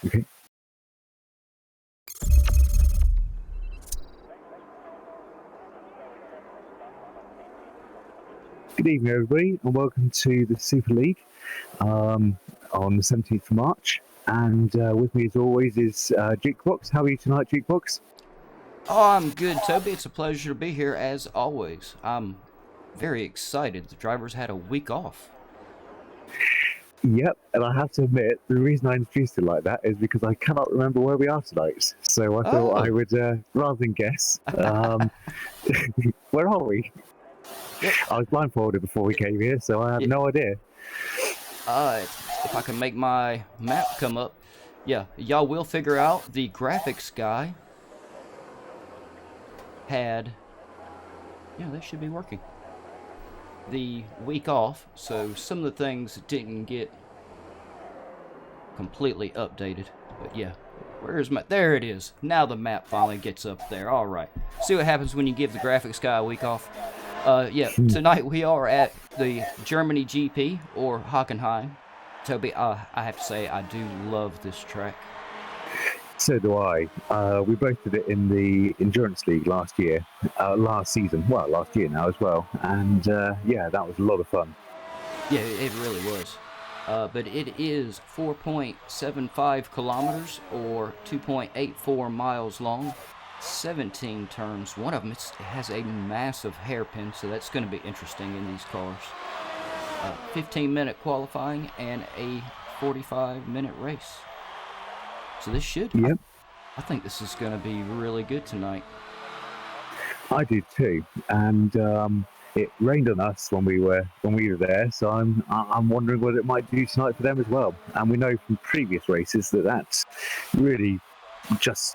Okay. Good evening, everybody, and welcome to the Super League on the 17th of March. And with me, as always, is Jukebox. How are you tonight, Jukebox? Oh, I'm good, Toby. It's a pleasure to be here, as always. I'm very excited. The drivers had a week off. Yep, and I have to admit, the reason I introduced it like that is because I cannot remember where we are tonight. So I thought I would, rather than guess, where are we? Yep. I was blindfolded before we came here, so I have no idea. If I can make my map come up. Yeah, y'all will figure out the graphics guy had... Yeah, they should be working. The week off, so some of the things didn't get completely updated. But yeah, where's my... There it is. Now the map finally gets up there. All right. See what happens when you give the graphics guy a week off. Yeah, tonight we are at the Germany GP, or Hockenheim. Toby, I have to say, I do love this track. So do I. We both did it in the Endurance League last year, last season. Well, last year now as well. And yeah, that was a lot of fun. Yeah, it really was. But it is 4.75 kilometers, or 2.84 miles long. 17 turns. One of them has a massive hairpin, so that's going to be interesting in these cars. 15-minute qualifying and a 45-minute race. So this should. Yep. I think this is going to be really good tonight. I do too, and it rained on us when we were there. So I'm wondering what it might do tonight for them as well. And we know from previous races that that's really just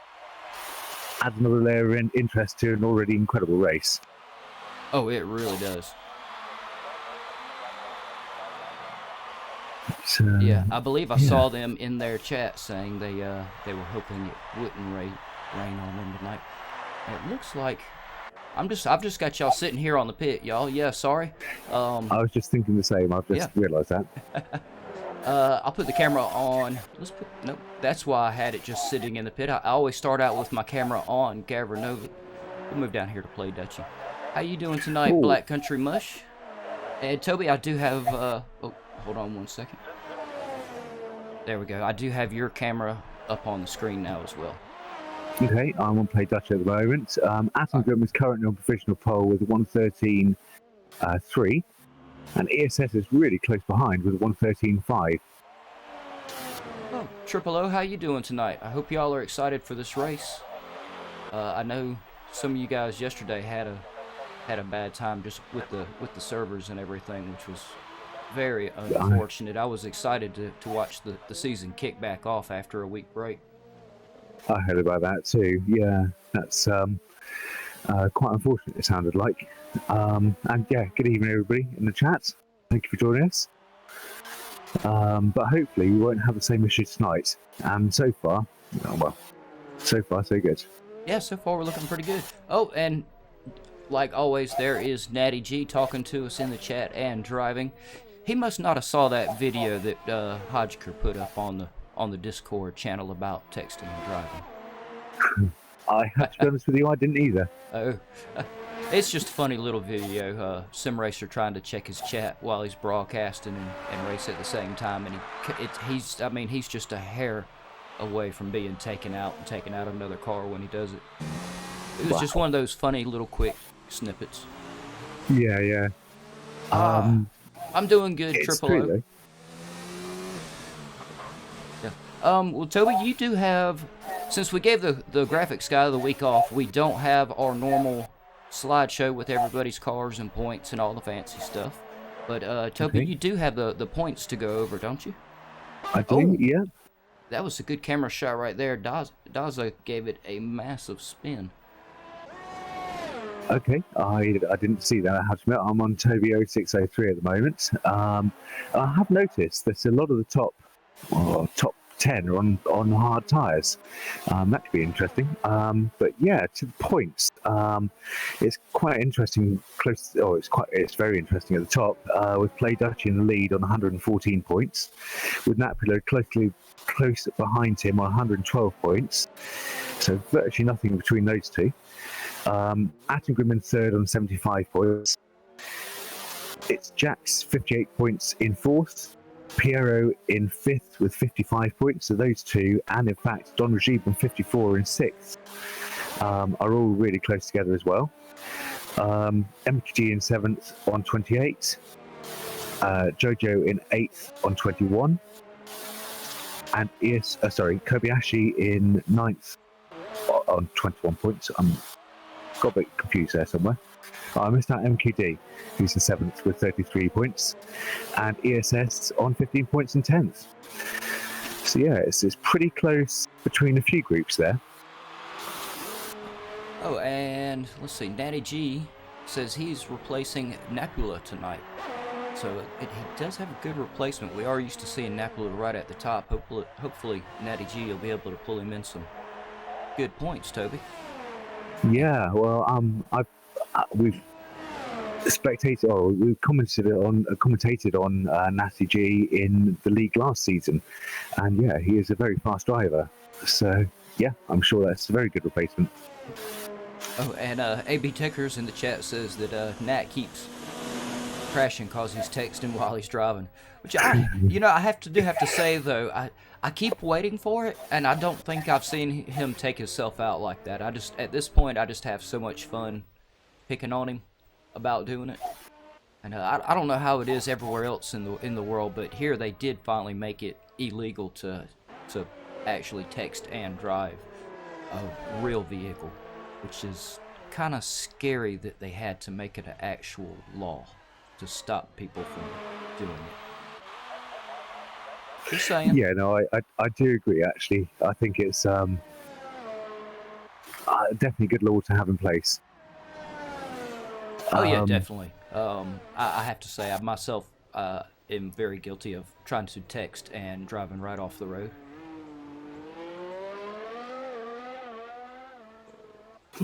adds another layer of interest to an already incredible race. Oh, it really does. So, yeah, I believe I saw them in their chat saying they were hoping it wouldn't rain on them tonight. It looks like I've just got y'all sitting here on the pit, y'all. Yeah, sorry. I was just thinking the same. I've just realised that. I'll put the camera on. Nope. That's why I had it just sitting in the pit. I always start out with my camera on. GAVRA Nova. We'll move down here to play Dutchy. How you doing tonight, Ooh. Black Country Mush? And Toby, I do have. Oh, hold on 1 second. There we go. I do have your camera up on the screen now as well. Okay, I'm on Play Dutch at the moment. Atom is currently on provisional pole with 113.3, and ESS is really close behind with 113.5. Oh, Triple O, how you doing tonight? I hope y'all are excited for this race. I know some of you guys yesterday had a bad time just with the servers and everything, which was very unfortunate. I was excited to watch the season kick back off after a week break. I heard about that too. Yeah, that's quite unfortunate, it sounded like. And yeah, good evening everybody in the chat. Thank you for joining us. But hopefully we won't have the same issue tonight. And so far, so far so good. Yeah, so far we're looking pretty good. Oh, and like always, there is Natty G talking to us in the chat and driving. He must not have saw that video that Hodgker put up on the Discord channel about texting and driving. I have to be honest with you, I didn't either. Oh, it's just a funny little video. Sim Racer trying to check his chat while he's broadcasting and race at the same time, and he's just a hair away from being taken out another car when he does it. It was just one of those funny little quick snippets. Yeah. I'm doing good, Triple O. Yeah. Well, Toby, you do have, since we gave the graphics guy the week off, we don't have our normal slideshow with everybody's cars and points and all the fancy stuff. But Toby, you do have the points to go over, don't you? I do, yeah. That was a good camera shot right there. Daza gave it a massive spin. Okay, I didn't see that. I have to admit, I'm on Toby 0603 at the moment. I have noticed that a lot of the top 10 are on hard tyres. That could be interesting. But yeah, to the points, It's quite interesting. It's very interesting at the top. With Play Dutch in the lead on 114 points, with Napolo close behind him on 112 points. So virtually nothing between those two. Attengrim in third on 75 points. It's Jack's 58 points in fourth. Piero in fifth with 55 points. So those two, and in fact Don Rajib on 54 in sixth, are all really close together as well. MKG in seventh on 28. Jojo in eighth on 21. And Kobayashi in ninth on 21 points. Got a bit confused there somewhere. I missed out MQD, who's in seventh with 33 points, and ESS on 15 points in 10th. So yeah, it's pretty close between a few groups there. Oh, and let's see, Natty G says he's replacing Napula tonight. So he does have a good replacement. We are used to seeing Napula right at the top. Hopefully Natty G will be able to pull him in some good points, Toby. Yeah, well, we've commentated on Natty G in the league last season, and yeah, he is a very fast driver. So yeah, I'm sure that's a very good replacement. Oh, and AB Techers in the chat says that Nat keeps crashing because he's texting while he's driving, which I have to say though, I keep waiting for it, and I don't think I've seen him take himself out like that. At this point, I just have so much fun picking on him about doing it. And I don't know how it is everywhere else in the world, but here they did finally make it illegal to actually text and drive a real vehicle, which is kind of scary that they had to make it an actual law to stop people from doing it. Just saying. Yeah, no, I do agree, actually. I think it's definitely a good law to have in place. Oh, yeah, definitely. I have to say, I myself am very guilty of trying to text and driving right off the road.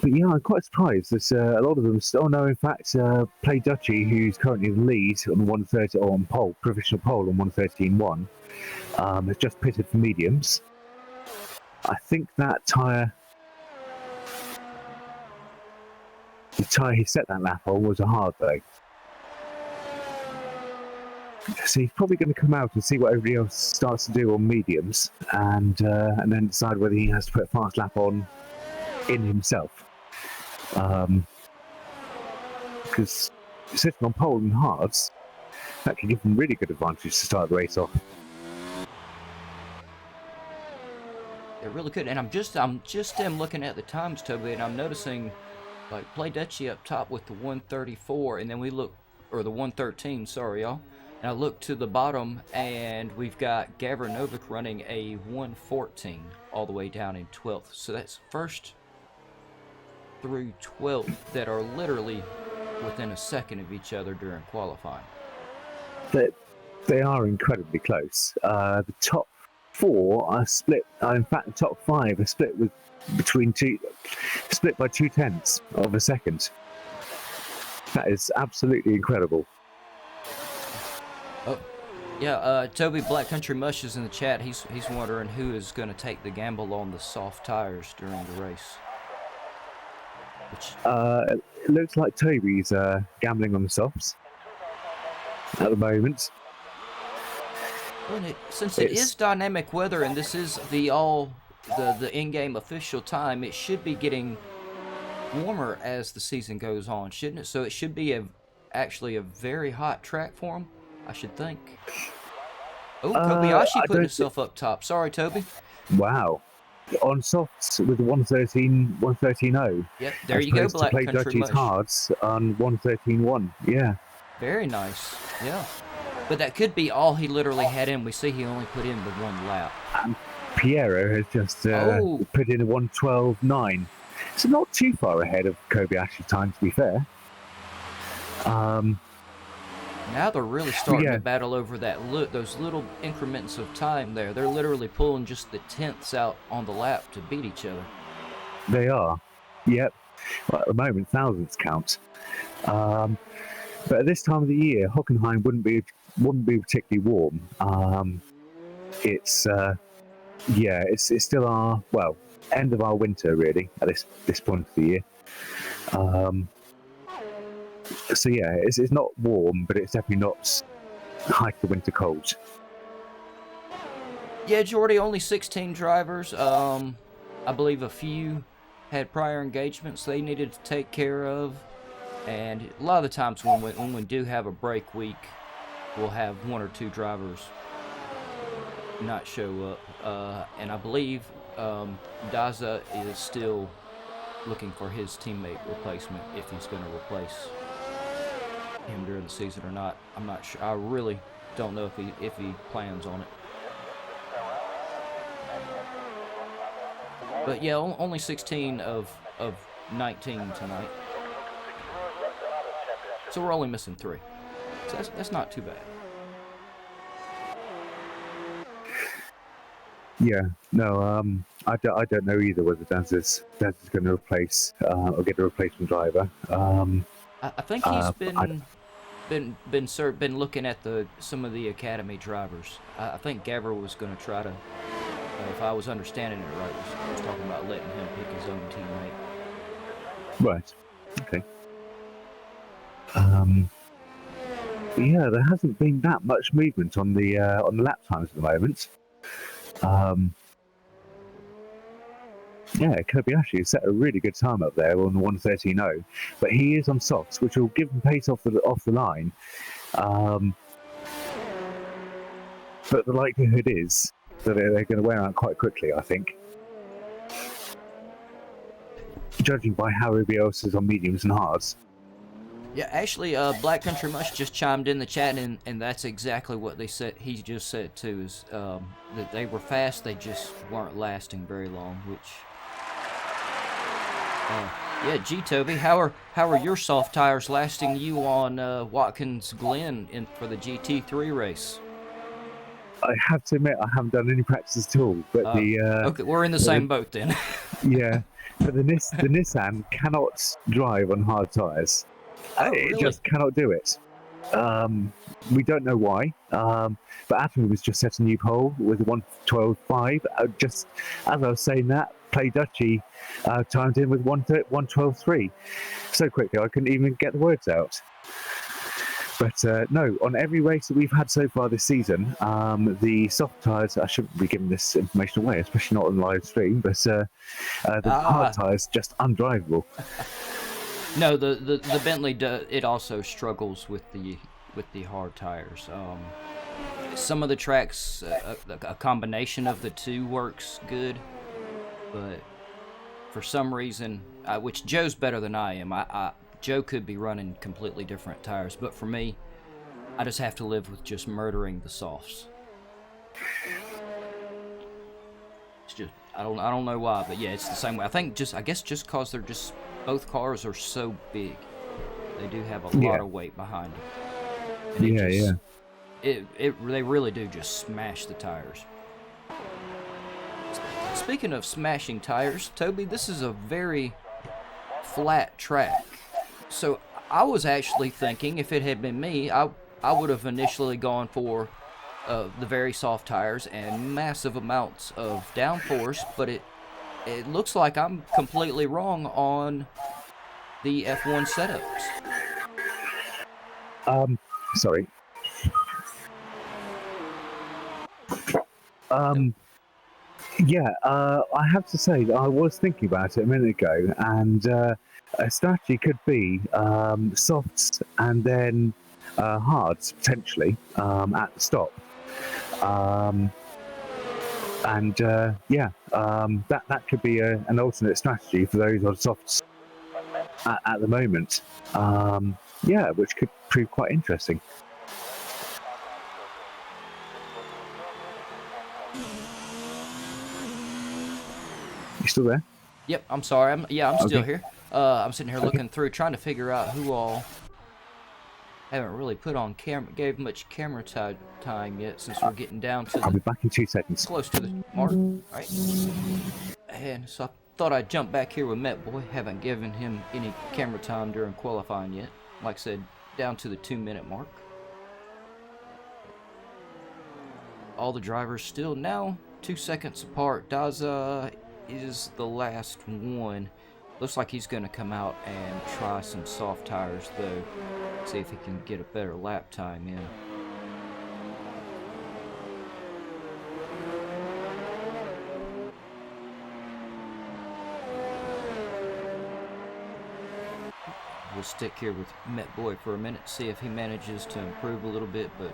But yeah, I'm quite surprised. There's a lot of them. Oh no, in fact, Play Dutchy, who's currently in the lead on 130 on pole, provisional pole on 113.1, has just pitted for mediums. I think that the tyre he set that lap on was a hard though. So he's probably going to come out and see what everybody else starts to do on mediums, and then decide whether he has to put a fast lap on in himself. Because sitting on pole and hards, that can give him really good advantage to start the race off. They're really good, and I'm just looking at the times, Toby, and I'm noticing like Play Dutchy up top with the 134, and then we look, or the 113, sorry y'all, and I look to the bottom and we've got Gavra Novik running a 114 all the way down in 12th. So that's first through 12th that are literally within a second of each other during qualifying. They are incredibly close. The top four are split. In fact, the top five are split split by 0.2 of a second. That is absolutely incredible. Oh, yeah. Toby Black Country Mush is in the chat. He's wondering who is going to take the gamble on the soft tires during the race. It looks like Toby's gambling on the softs at the moment. Well, since it is dynamic weather and this is the in-game official time, it should be getting warmer as the season goes on, shouldn't it? So it should be actually a very hot track for him, I should think. Oh, Kobayashi put himself up top. Sorry, Toby. Wow. On softs with the 113.0. Yep, there you go, Black Play Country Mush. hards on 113.1. Yeah. Very nice. Yeah. But that could be all he literally had in. We see he only put in the one lap. And Piero has just put in a 112.9. So not too far ahead of Kobayashi's time, to be fair. Now they're really starting to battle over those little increments of time there. They're literally pulling just the tenths out on the lap to beat each other. They are. Yep. well, at the moment, thousands count. But at this time of the year, Hockenheim wouldn't be particularly warm. It's it's still our end of our winter really at this point of the year. So yeah, it's not warm, but it's definitely not hike the winter cold. Yeah, Jordy, only 16 drivers. I believe a few had prior engagements they needed to take care of. And a lot of the times when we do have a break week, we'll have 1 or 2 drivers not show up. And I believe Daza is still looking for his teammate replacement if he's going to replace him during the season or not. I'm not sure. I really don't know if he plans on it. But yeah, only 16 of 19 tonight. So we're only missing 3. So that's not too bad. Yeah, no, I don't know either whether Daz is going to replace or get a replacement driver. I think he's been looking at some of the academy drivers. I think GAVRA was going to try to, if I was understanding it right, was talking about letting him pick his own teammate. Right. Okay. Yeah, there hasn't been that much movement on the lap times at the moment. Yeah, Kobayashi has set a really good time up there on the 1:13.0, but he is on softs, which will give him pace off the line. But the likelihood is that they're going to wear out quite quickly, I think. Judging by how everybody else is on mediums and hards. Yeah, actually, Black Country Mush just chimed in the chat, and that's exactly what they said. He just said too, is that they were fast, they just weren't lasting very long. Which, yeah, Toby, how are your soft tires lasting you on Watkins Glen for the GT3 race? I have to admit, I haven't done any practice at all. But okay, we're in the same boat then. Yeah, but the Nissan cannot drive on hard tires. Really? It just cannot do it. We don't know why. But Adam was just set a new pole with 1:12.5. Just as I was saying that, Play Dutchy timed in with 1:12.3. So quickly I couldn't even get the words out. But no, on every race that we've had so far this season, the soft tyres, I shouldn't be giving this information away, especially not on live stream, but the hard tyres just undrivable. No, the Bentley it also struggles with the hard tires. Some of the tracks, a combination of the two works good, but for some reason, which Joe's better than I am. Joe could be running completely different tires, but for me, I just have to live with just murdering the softs. It's just I don't know why, but yeah, it's the same way. I guess just cause they're just both cars are so big, they do have a lot of weight behind them. And they really do just smash the tires. Speaking of smashing tires, Toby, this is a very flat track. So I was actually thinking, if it had been me, I would have initially gone for the very soft tires and massive amounts of downforce, but it looks like I'm completely wrong on the F1 setups. Sorry. Yeah, I have to say that I was thinking about it a minute ago, and a strategy could be softs and then hards, potentially, at the stop. That could be an alternate strategy for those on softs at the moment. Which could prove quite interesting. You still there? Yep, I'm sorry. I'm still here. I'm sitting here looking through, trying to figure out who all haven't really put on camera, gave much camera time yet, since we're getting down to. I'll be back in 2 seconds. Close to the mark, right? And so thought I'd jump back here with Met Boy. Haven't given him any camera time during qualifying yet. Like I said, down to the 2-minute mark. All the drivers still now 2 seconds apart. Daza is the last one. Looks like he's going to come out and try some soft tires though. See if he can get a better lap time in. We'll stick here with Met Boy for a minute, see if he manages to improve a little bit, but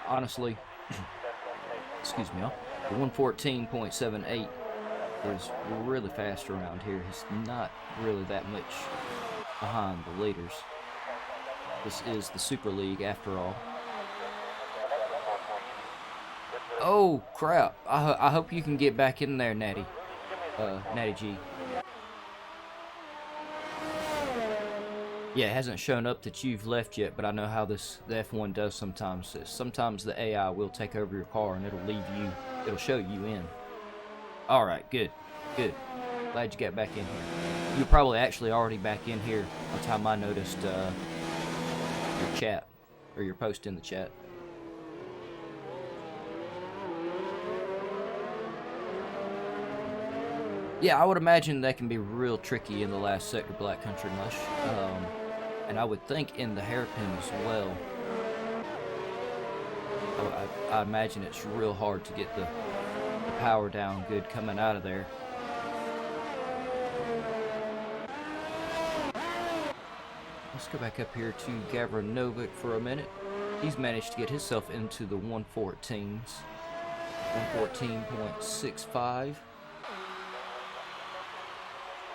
honestly, excuse me, the 114.78 is really fast around here. He's not really that much behind the leaders. This is the Super League after all. Oh crap, I hope you can get back in there, Natty G. Yeah, it hasn't shown up that you've left yet, but I know how the F1 does sometimes. Sometimes the AI will take over your car and it'll show you in. Alright, good. Glad you got back in here. You're probably actually already back in here by the time I noticed your chat, or your post in the chat. Yeah, I would imagine that can be real tricky in the last sector, Black Country Mush. And I would think in the hairpin as well. I imagine it's real hard to get the power down good coming out of there. Let's go back up here to GAVRA for a minute. He's managed to get himself into the 114s. 114.65.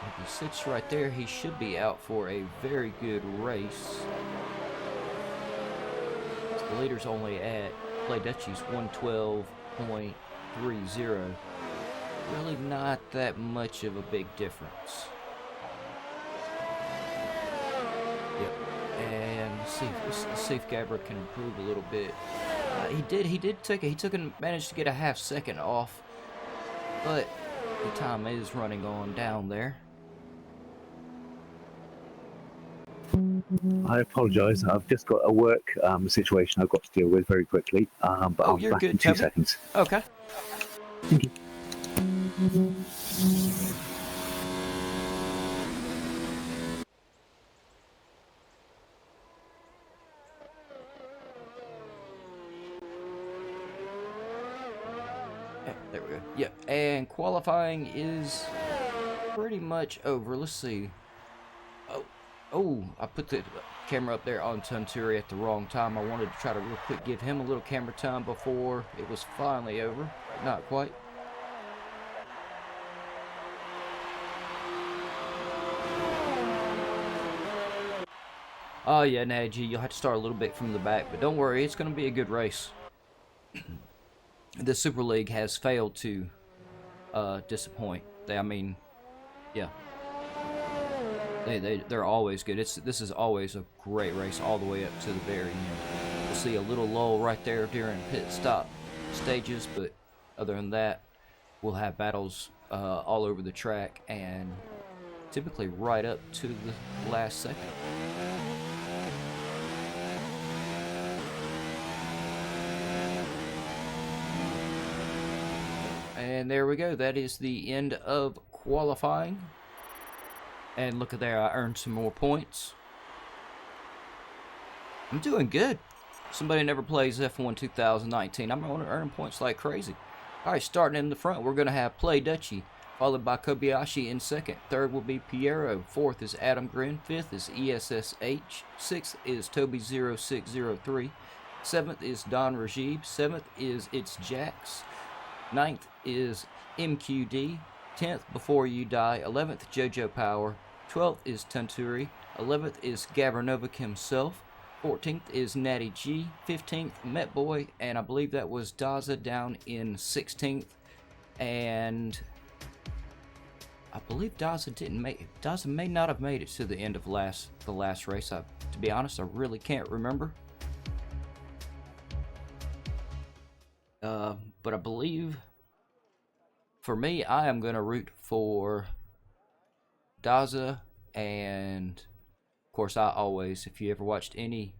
If he sits right there, he should be out for a very good race. The leader's only at Play Dutchie's 112.30. Really not that much of a big difference. Yep. And let's see if GAVRA can improve a little bit. He managed to get a half second off, but the time is running on down there. I apologise. I've just got a work situation I've got to deal with very quickly. But I'll be back in 2 seconds. Okay. Thank you. There we go. Yep. And qualifying is pretty much over. Let's see. Oh, I put the camera up there on Tunturi at the wrong time. I wanted to try to real quick give him a little camera time before it was finally over. Not quite. Oh yeah, Natty G, you'll have to start a little bit from the back, but don't worry, it's going to be a good race. The Super League has failed to disappoint. Yeah. They're always good. This is always a great race all the way up to the very end. You'll see a little lull right there during pit stop stages, but other than that, we'll have battles all over the track and typically right up to the last second. And there we go. That is the end of qualifying. And look at there, I earned some more points. I'm doing good. Somebody never plays F1 2019. I'm earning points like crazy. Alright, starting in the front, we're going to have Play Dutchie, followed by Kobayashi in second. Third will be Piero. Fourth is Adam Grin. Fifth is ESSH. Sixth is Toby0603. Seventh is Don Rajib. Seventh is It's Jax. Ninth is MQD. 10th, Before You Die. 11th, Jojo Power. 12th is Tunturi. 11th is GAVRA himself. 14th is Natty G. 15th, Met Boy. And I believe that was Daza down in 16th. And I believe Daza may not have made it to the end of the last race. To be honest, I really can't remember. But I believe For me, I am going to root for Daza, and of course, I always, if you ever watched any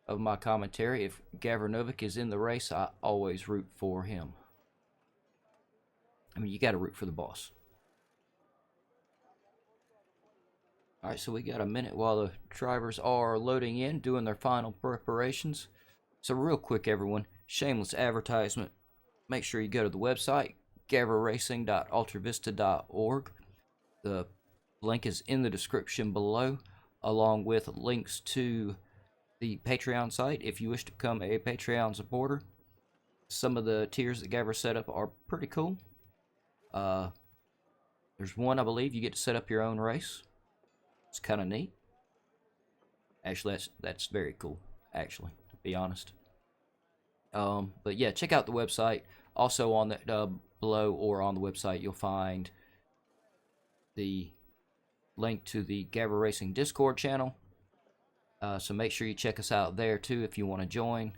of my commentary, if Gavranovic is in the race, I always root for him. I mean, you got to root for the boss. Alright, so we got a minute while the drivers are loading in, doing their final preparations. So real quick, everyone, shameless advertisement. Make sure you go to the website, gavraracing.altavista.org. The link is in the description below, along with links to the Patreon site if you wish to become a Patreon supporter. Some of the tiers that Gavra set up are pretty cool. There's one, I believe, you get to set up your own race. It's kind of neat. Actually, that's very cool, actually, to be honest. But yeah, check out the website. Also on the below or on the website, you'll find the link to the GAVRA Racing Discord channel. So make sure you check us out there too if you want to join.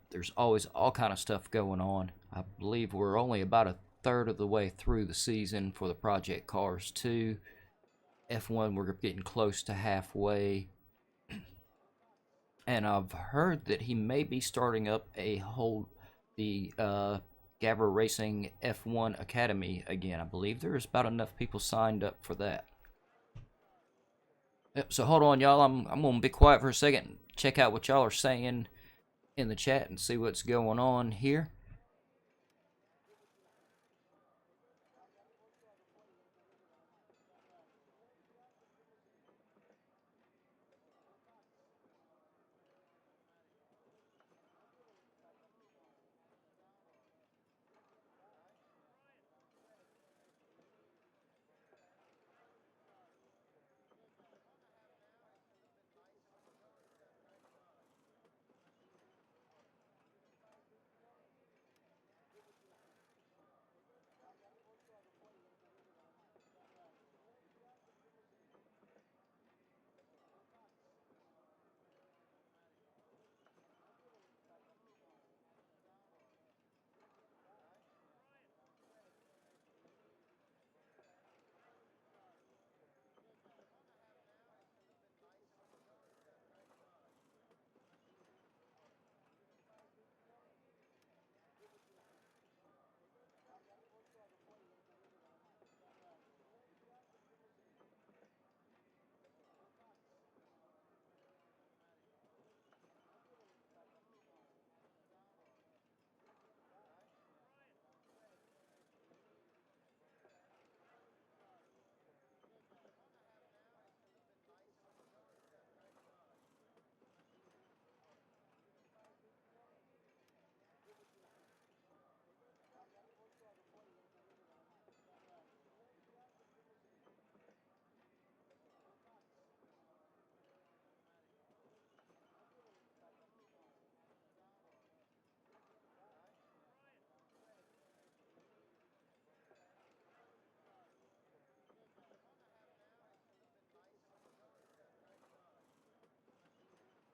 There's always all kind of stuff going on. I believe we're only about a third of the way through the season for the Project Cars 2. F1, we're getting close to halfway. And I've heard that he may be starting up the GAVRA Racing F1 Academy again. I believe there's about enough people signed up for that. Yep, so hold on, y'all. I'm going to be quiet for a second. Check out what y'all are saying in the chat and see what's going on here.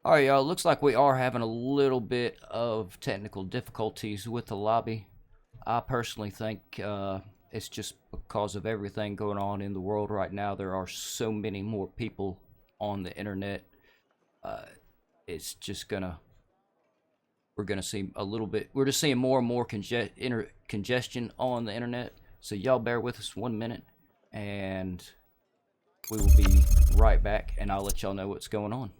Alright, y'all, looks like we are having a little bit of technical difficulties with the lobby. I personally think it's just because of everything going on in the world right now. There are so many more people on the internet. It's just we're gonna see a little bit, we're just seeing more and more congestion on the internet. So y'all bear with us 1 minute, and we will be right back, and I'll let y'all know what's going on.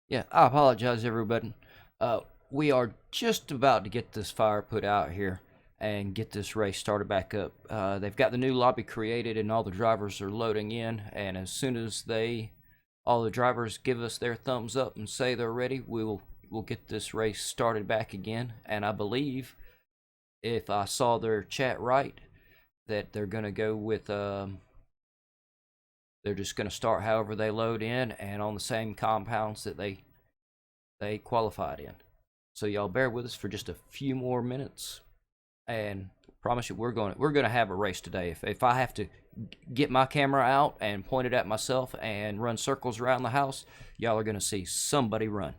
Yeah, I apologize, everybody. Uh, we are just about to get this fire put out here and get this race started back up. They've got the new lobby created, and all the drivers are loading in. And as soon as all the drivers give us their thumbs up and say they're ready, we'll get this race started back again. And I believe, if I saw their chat right, that they're gonna go with they're just gonna start however they load in and on the same compounds that they qualified in. So y'all bear with us for just a few more minutes, and I promise you we're gonna have a race today. If I have to get my camera out and point it at myself and run circles around the house, y'all are gonna see somebody run.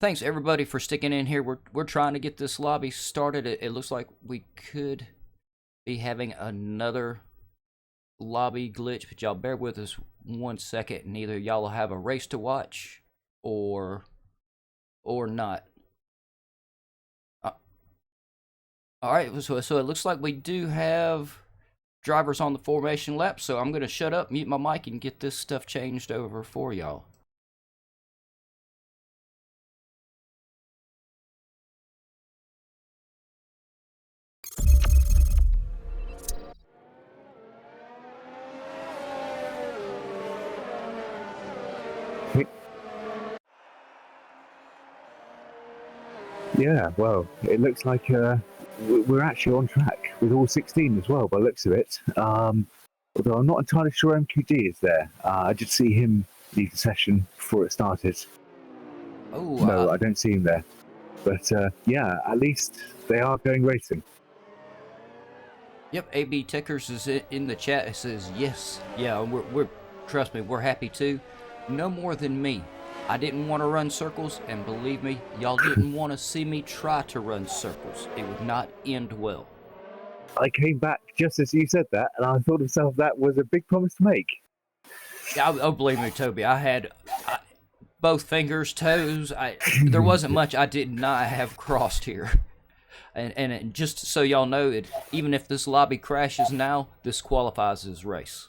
thanks everybody for sticking in here. We're trying to get this lobby started. It looks like we could be having another lobby glitch, but y'all bear with us 1 second, and either y'all will have a race to watch or not. All right, so it looks like we do have drivers on the formation lap, so I'm going to shut up, mute my mic, and get this stuff changed over for y'all. Yeah, well, it looks like we're actually on track with all 16 as well, by the looks of it. Although I'm not entirely sure MQD is there. I did see him leave the session before it started. Oh, no, I don't see him there. But yeah, at least they are going racing. Yep, AB Tickers is in the chat. It says yes. Yeah, we're trust me, we're happy too. No more than me. I didn't want to run circles, and believe me, y'all didn't want to see me try to run circles. It would not end well. I came back just as you said that, and I thought to myself that was a big promise to make. Yeah, oh, believe me, Toby, I had both fingers, toes. There wasn't much I did not have crossed here. And just so y'all know, even if this lobby crashes now, this qualifies as race.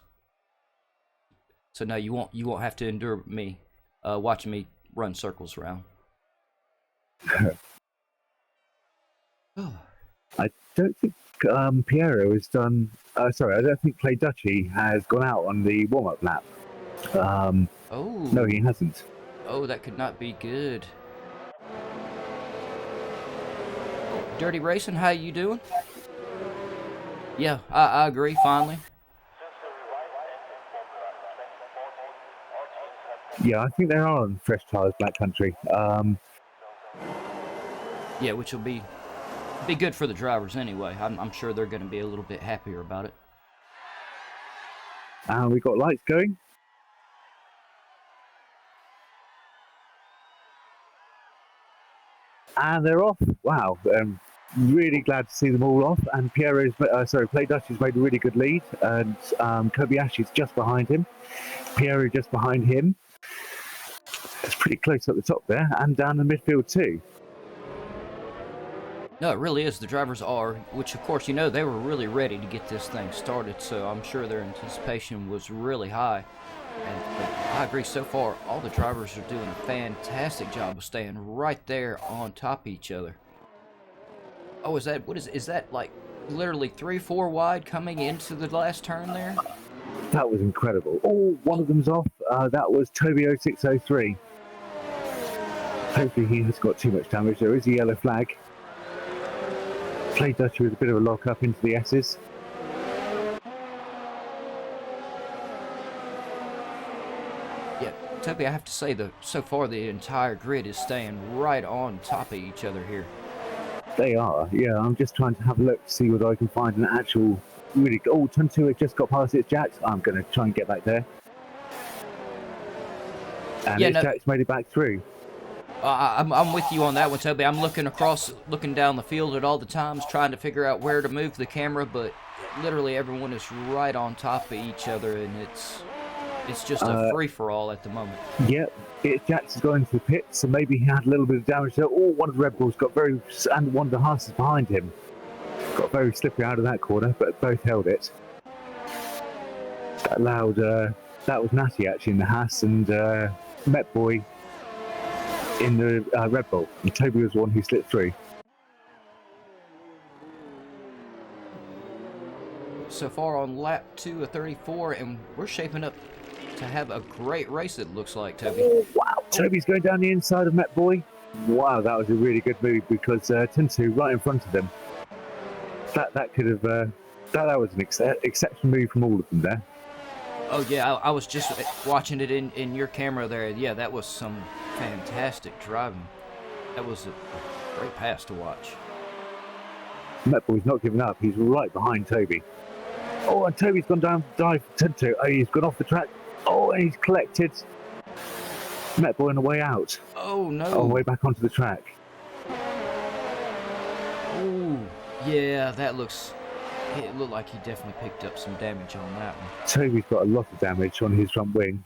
So no, you won't have to endure me watching me run circles around. I don't think Piero has done. Sorry, I don't think Play Dutchy has gone out on the warm-up lap. Oh. No, he hasn't. Oh, that could not be good. Dirty Racing, how you doing? Yeah, I agree, finally. Yeah, I think they are on fresh tires, Black Country. Yeah, which will be good for the drivers anyway. I'm sure they're going to be a little bit happier about it. And we've got lights going. And they're off. Wow. Really glad to see them all off. And Play Dutch has made a really good lead. And Kobayashi's just behind him. Piero just behind him. It's pretty close at the top there. And down the midfield too. No, it really is. The drivers are, which of course, you know, they were really ready to get this thing started. So I'm sure their anticipation was really high. But I agree, so far, all the drivers are doing a fantastic job of staying right there on top of each other. Oh, is that like literally 3-4 wide coming into the last turn there? That was incredible. Oh, one of them's off. That was Toby 0603. Hopefully he hasn't got too much damage. There is a yellow flag. Play Dutchy with a bit of a lock up into the S's. Toby, I have to say that so far the entire grid is staying right on top of each other here. They are, yeah. I'm just trying to have a look to see whether I can find an actual really. Oh, turn 2 has just got past its Jacks. I'm going to try and get back there. And its Jacks made it back through. I'm with you on that one, Toby. I'm looking down the field at all the times, trying to figure out where to move the camera, but literally everyone is right on top of each other, and it's just a free-for-all at the moment. Yep, Jax has gone into the pit, so maybe he had a little bit of damage there. Oh, one of the Red Bulls and one of the Haas is behind him. Got very slippery out of that corner, but both held it. That allowed, that was Natty actually in the Haas, and Met Boy in the Red Bull. And Toby was the one who slipped through. So far on lap 2 of 34, and we're shaping up to have a great race, it looks like, Toby. Oh, wow, Toby's going down the inside of Met Boy. Wow, that was a really good move because Tinsu right in front of them. That could have that was an exceptional move from all of them there. Oh yeah, I was just watching it in your camera there. Yeah, that was some fantastic driving. That was a great pass to watch. Met Boy's not giving up. He's right behind Toby. Oh, and Toby's gone down dive Tinsu. Oh, he's gone off the track. Oh, and he's collected. Met Boy on the way out. Oh, no. On the way back onto the track. Oh, yeah, that looks... It looked like he definitely picked up some damage on that one. Toby's got a lot of damage on his front wing.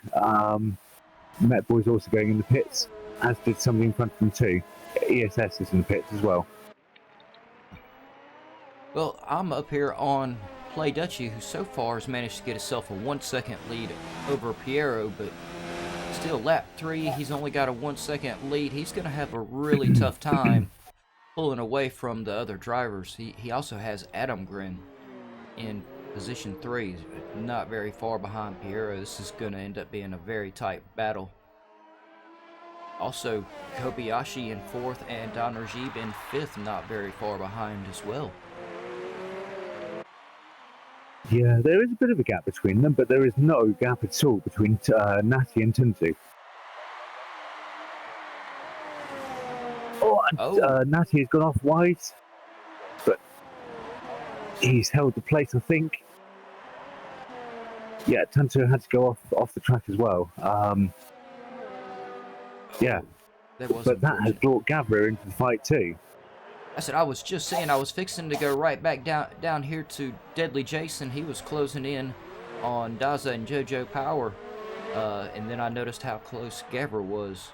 Met Boy's also going in the pits, as did somebody in front of him too. ESS is in the pits as well. Well, I'm up here on Play Dutchie, who so far has managed to get himself a 1 second lead over Piero, but still, lap 3, he's only got a 1 second lead. He's going to have a really tough time pulling away from the other drivers. He also has Adam Grin in position 3, not very far behind Piero. This is going to end up being a very tight battle. Also, Kobayashi in 4th and Don Rajib in 5th, not very far behind as well. Yeah, there is a bit of a gap between them, but there is no gap at all between Natty and Tuntu. Natty has gone off wide, but he's held the place, I think. Yeah, Tuntu had to go off the track as well. Yeah, but that has brought Gavra into the fight too. I said, I was just saying, I was fixing to go right back down here to Deadly Jason. He was closing in on Daza and JoJo Power, and then I noticed how close Gavra was.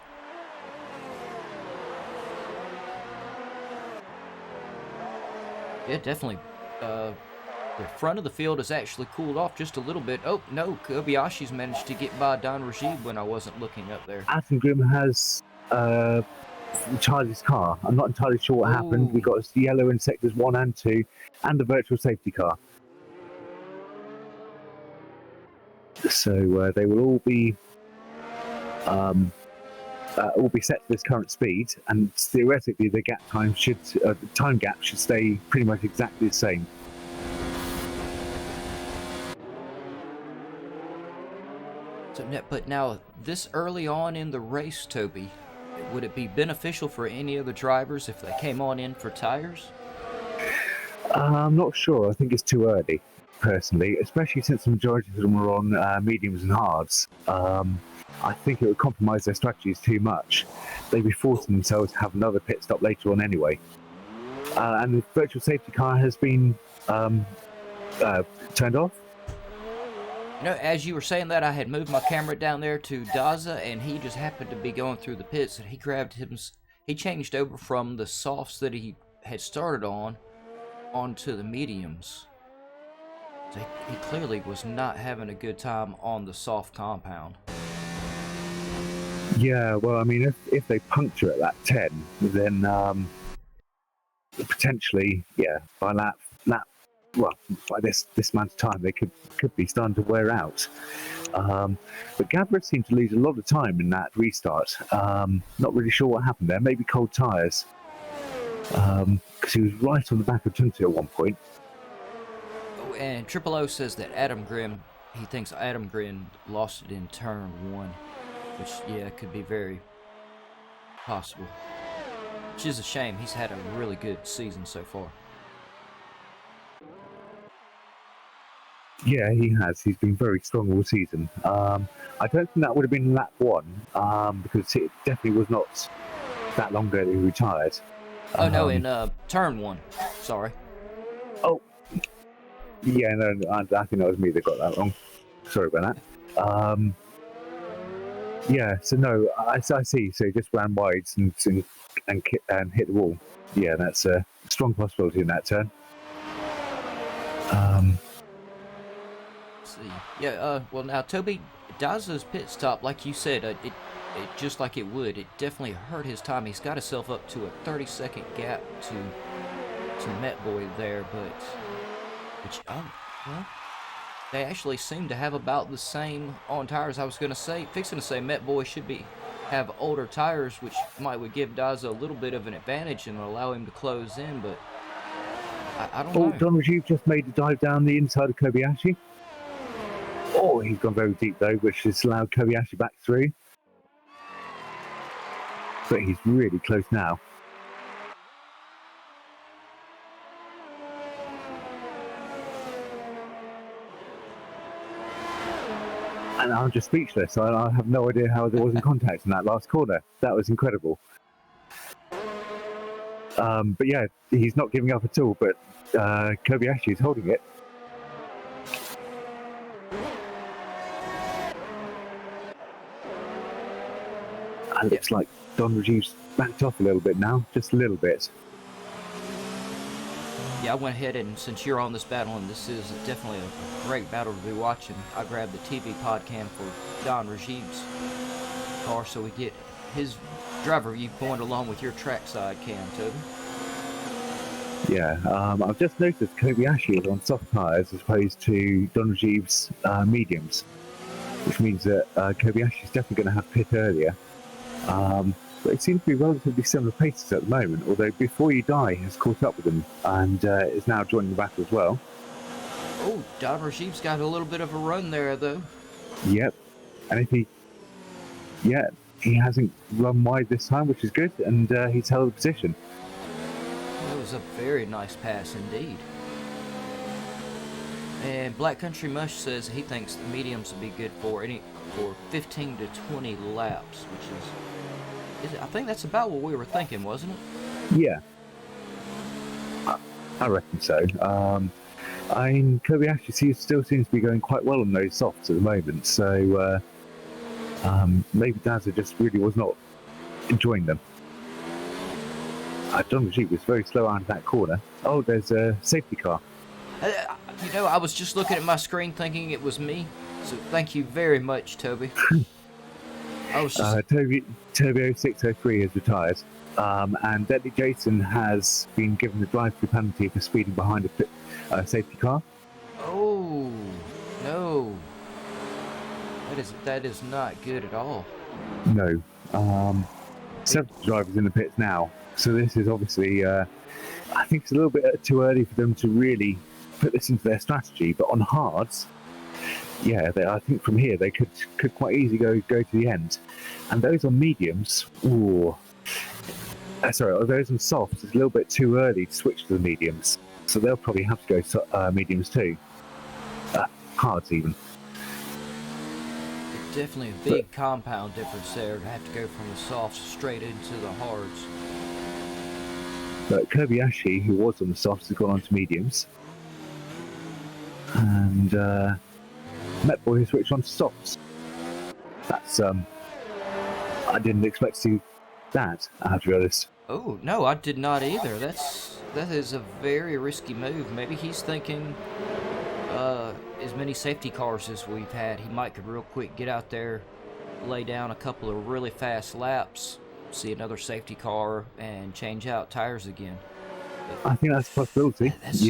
Yeah, definitely. The front of the field has actually cooled off just a little bit. Oh, no, Kobayashi's managed to get by Don Rajib when I wasn't looking up there. Adam Grimm has Charlie's car. I'm not entirely sure what happened. We got yellow in sectors 1 and 2, and the virtual safety car. So they will all be set to this current speed, and theoretically the time gap should stay pretty much exactly the same. So, but now, this early on in the race, Toby, would it be beneficial for any of the drivers if they came on in for tires? I'm not sure. I think it's too early, personally, especially since the majority of them were on mediums and hards. I think it would compromise their strategies too much. They'd be forcing themselves to have another pit stop later on anyway. And the virtual safety car has been turned off. You know, as you were saying that, I had moved my camera down there to Daza, and he just happened to be going through the pits, and he changed over from the softs that he had started onto the mediums. So he clearly was not having a good time on the soft compound. Yeah, well, I mean, if they puncture at that 10, then potentially, yeah, by by this amount of time, they could be starting to wear out. But Gavra seemed to lose a lot of time in that restart. Not really sure what happened there. Maybe cold tyres, because he was right on the back of Tuntu at one point. Oh, and Triple O says that he thinks Adam Grimm lost it in turn 1, which, yeah, could be very possible. Which is a shame. He's had a really good season so far. Yeah, he has. He's been very strong all season. I don't think that would have been lap 1, because it definitely was not that long ago that he retired. Oh, no, in turn 1. Sorry. Oh, yeah, no, I think that was me that got that wrong. Sorry about that. Yeah, so no, I see. So he just ran wide and hit the wall. Yeah, that's a strong possibility in that turn. Let's see. Yeah, well now, Toby, Daza's pit stop, like you said, it just like it would, it definitely hurt his time. He's got himself up to a 30-second gap to Met Boy there, well, they actually seem to have about the same on tires. I was fixing to say Met Boy should have older tires, which would give Daza a little bit of an advantage and allow him to close in, but I don't know. Don Rajib just made a dive down the inside of Kobayashi. Oh, he's gone very deep though, which has allowed Kobayashi back through. But he's really close now. And I'm just speechless. I have no idea how there wasn't contact in that last corner. That was incredible. But yeah, he's not giving up at all, but Kobayashi is holding it. It looks like Don Rajiv's backed off a little bit now, just a little bit. Yeah, I went ahead and since you're on this battle, and this is definitely a great battle to be watching, I grabbed the TV pod cam for Don Rajiv's car so we get his driver view point along with your trackside cam, Toby. Yeah, I've just noticed Kobayashi is on soft tyres as opposed to Don Rajiv's mediums, which means that Kobayashi is definitely going to have pit earlier. But it seems to be relatively similar paces at the moment, although Before You Die has caught up with them and is now joining the battle as well. Oh, Don Rajiv's got a little bit of a run there, though. Yep, and if he... Yeah, he hasn't run wide this time, which is good, and he's held the position. That was a very nice pass indeed. And Black Country Mush says he thinks the mediums would be good for 15 to 20 laps, which is I think that's about what we were thinking, wasn't it? Yeah, I reckon so. I mean, Kobayashi still seems to be going quite well on those softs at the moment, so maybe Dazza just really was not enjoying them. Don Rajiv was very slow out of that corner. Oh, there's a safety car. You know, I was just looking at my screen thinking it was me, so thank you very much, Toby. I was just... Toby 0603 has retired, and Deadly Jason has been given the drive-through penalty for speeding behind a safety car. Oh, no. That is not good at all. No. 7 drivers in the pits now, so this is obviously, I think it's a little bit too early for them to really put this into their strategy, but on hards, yeah, I think from here they could quite easily go to the end. And those on mediums, those on softs, it's a little bit too early to switch to the mediums. So they'll probably have to go mediums too. Hards even. Definitely a big compound difference there to have to go from the softs straight into the hards. But Kobayashi, who was on the softs, has gone on to mediums. And Metboy has switched on to softs. That's I didn't expect to see that, I have to be honest. Oh no, I did not either. That is a very risky move. Maybe he's thinking as many safety cars as we've had, he might could real quick get out there, lay down a couple of really fast laps, see another safety car, and change out tires again. I think that's a possibility. It's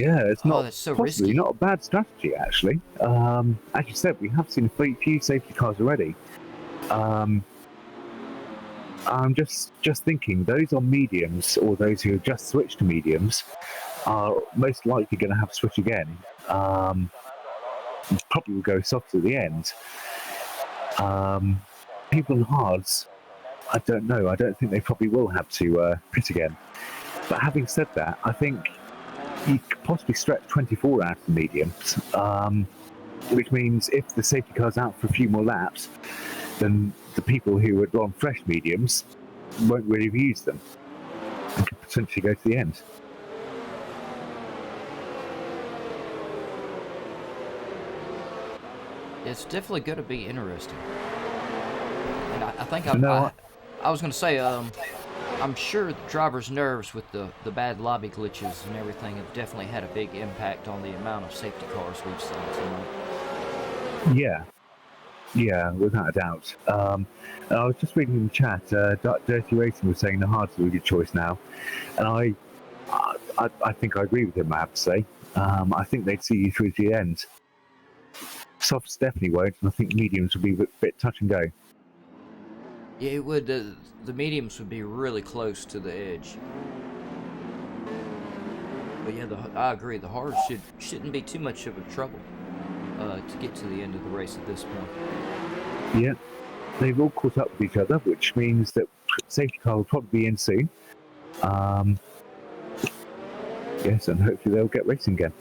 that's so risky. Not a bad strategy, actually. As you said, we have seen a few safety cars already. I'm just thinking, those on mediums, or those who have just switched to mediums, are most likely going to have to switch again. Probably will go soft at the end. People on hards, I don't know. I don't think they probably will have to pit again. But having said that, I think you could possibly stretch 24 out of the mediums, which means if the safety car's out for a few more laps, then the people who would run fresh mediums won't really have used them and could potentially go to the end. It's definitely going to be interesting. And I think I was going to say, I'm sure the driver's nerves with the bad lobby glitches and everything have definitely had a big impact on the amount of safety cars we've seen tonight. Yeah, without a doubt. And I was just reading in the chat, Dirty Racing was saying the hards are a good choice now. And I think I agree with him, I have to say. I think they'd see you through to the end. Softs definitely won't, and I think mediums would be a bit touch and go. Yeah, it would. The mediums would be really close to the edge. But yeah, I agree. The hards shouldn't be too much of a trouble to get to the end of the race at this point. Yeah, they've all caught up with each other, which means that safety car will probably be in soon. Yes, and hopefully they'll get racing again.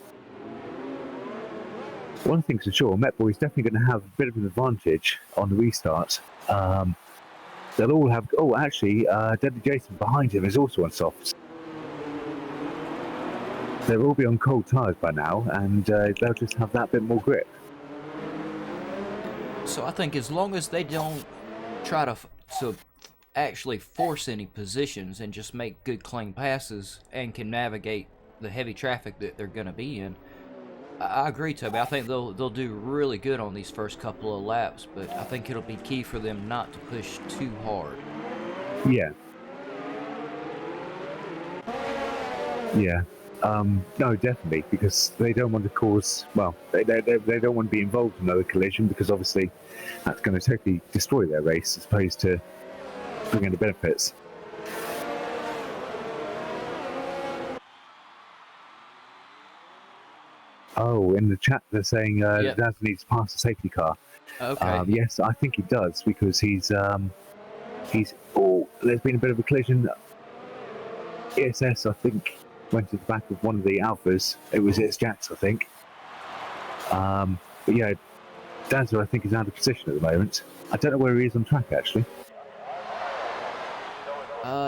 one thing's for sure, Met Boy's definitely going to have a bit of an advantage on the restart. They'll all have... Oh, actually, Deadly Jason behind him is also on softs. They'll all be on cold tyres by now, and they'll just have that bit more grip. So I think as long as they don't try to actually force any positions and just make good clean passes and can navigate the heavy traffic that they're going to be in, I agree, Toby. I think they'll do really good on these first couple of laps, but I think it'll be key for them not to push too hard. Yeah. Yeah. No, definitely, because they don't want to cause, well, they don't want to be involved in another collision, because obviously that's going to totally destroy their race as opposed to bring any benefits. Oh, in the chat they're saying Yep. Daz needs to pass the safety car. Okay. Yes, I think he does, because he's oh, there's been a bit of a collision. ESS, I think, went to the back of one of the Alphas. It was Jax, I think. But yeah, Daz, I think, is out of position at the moment. I don't know where he is on track, actually.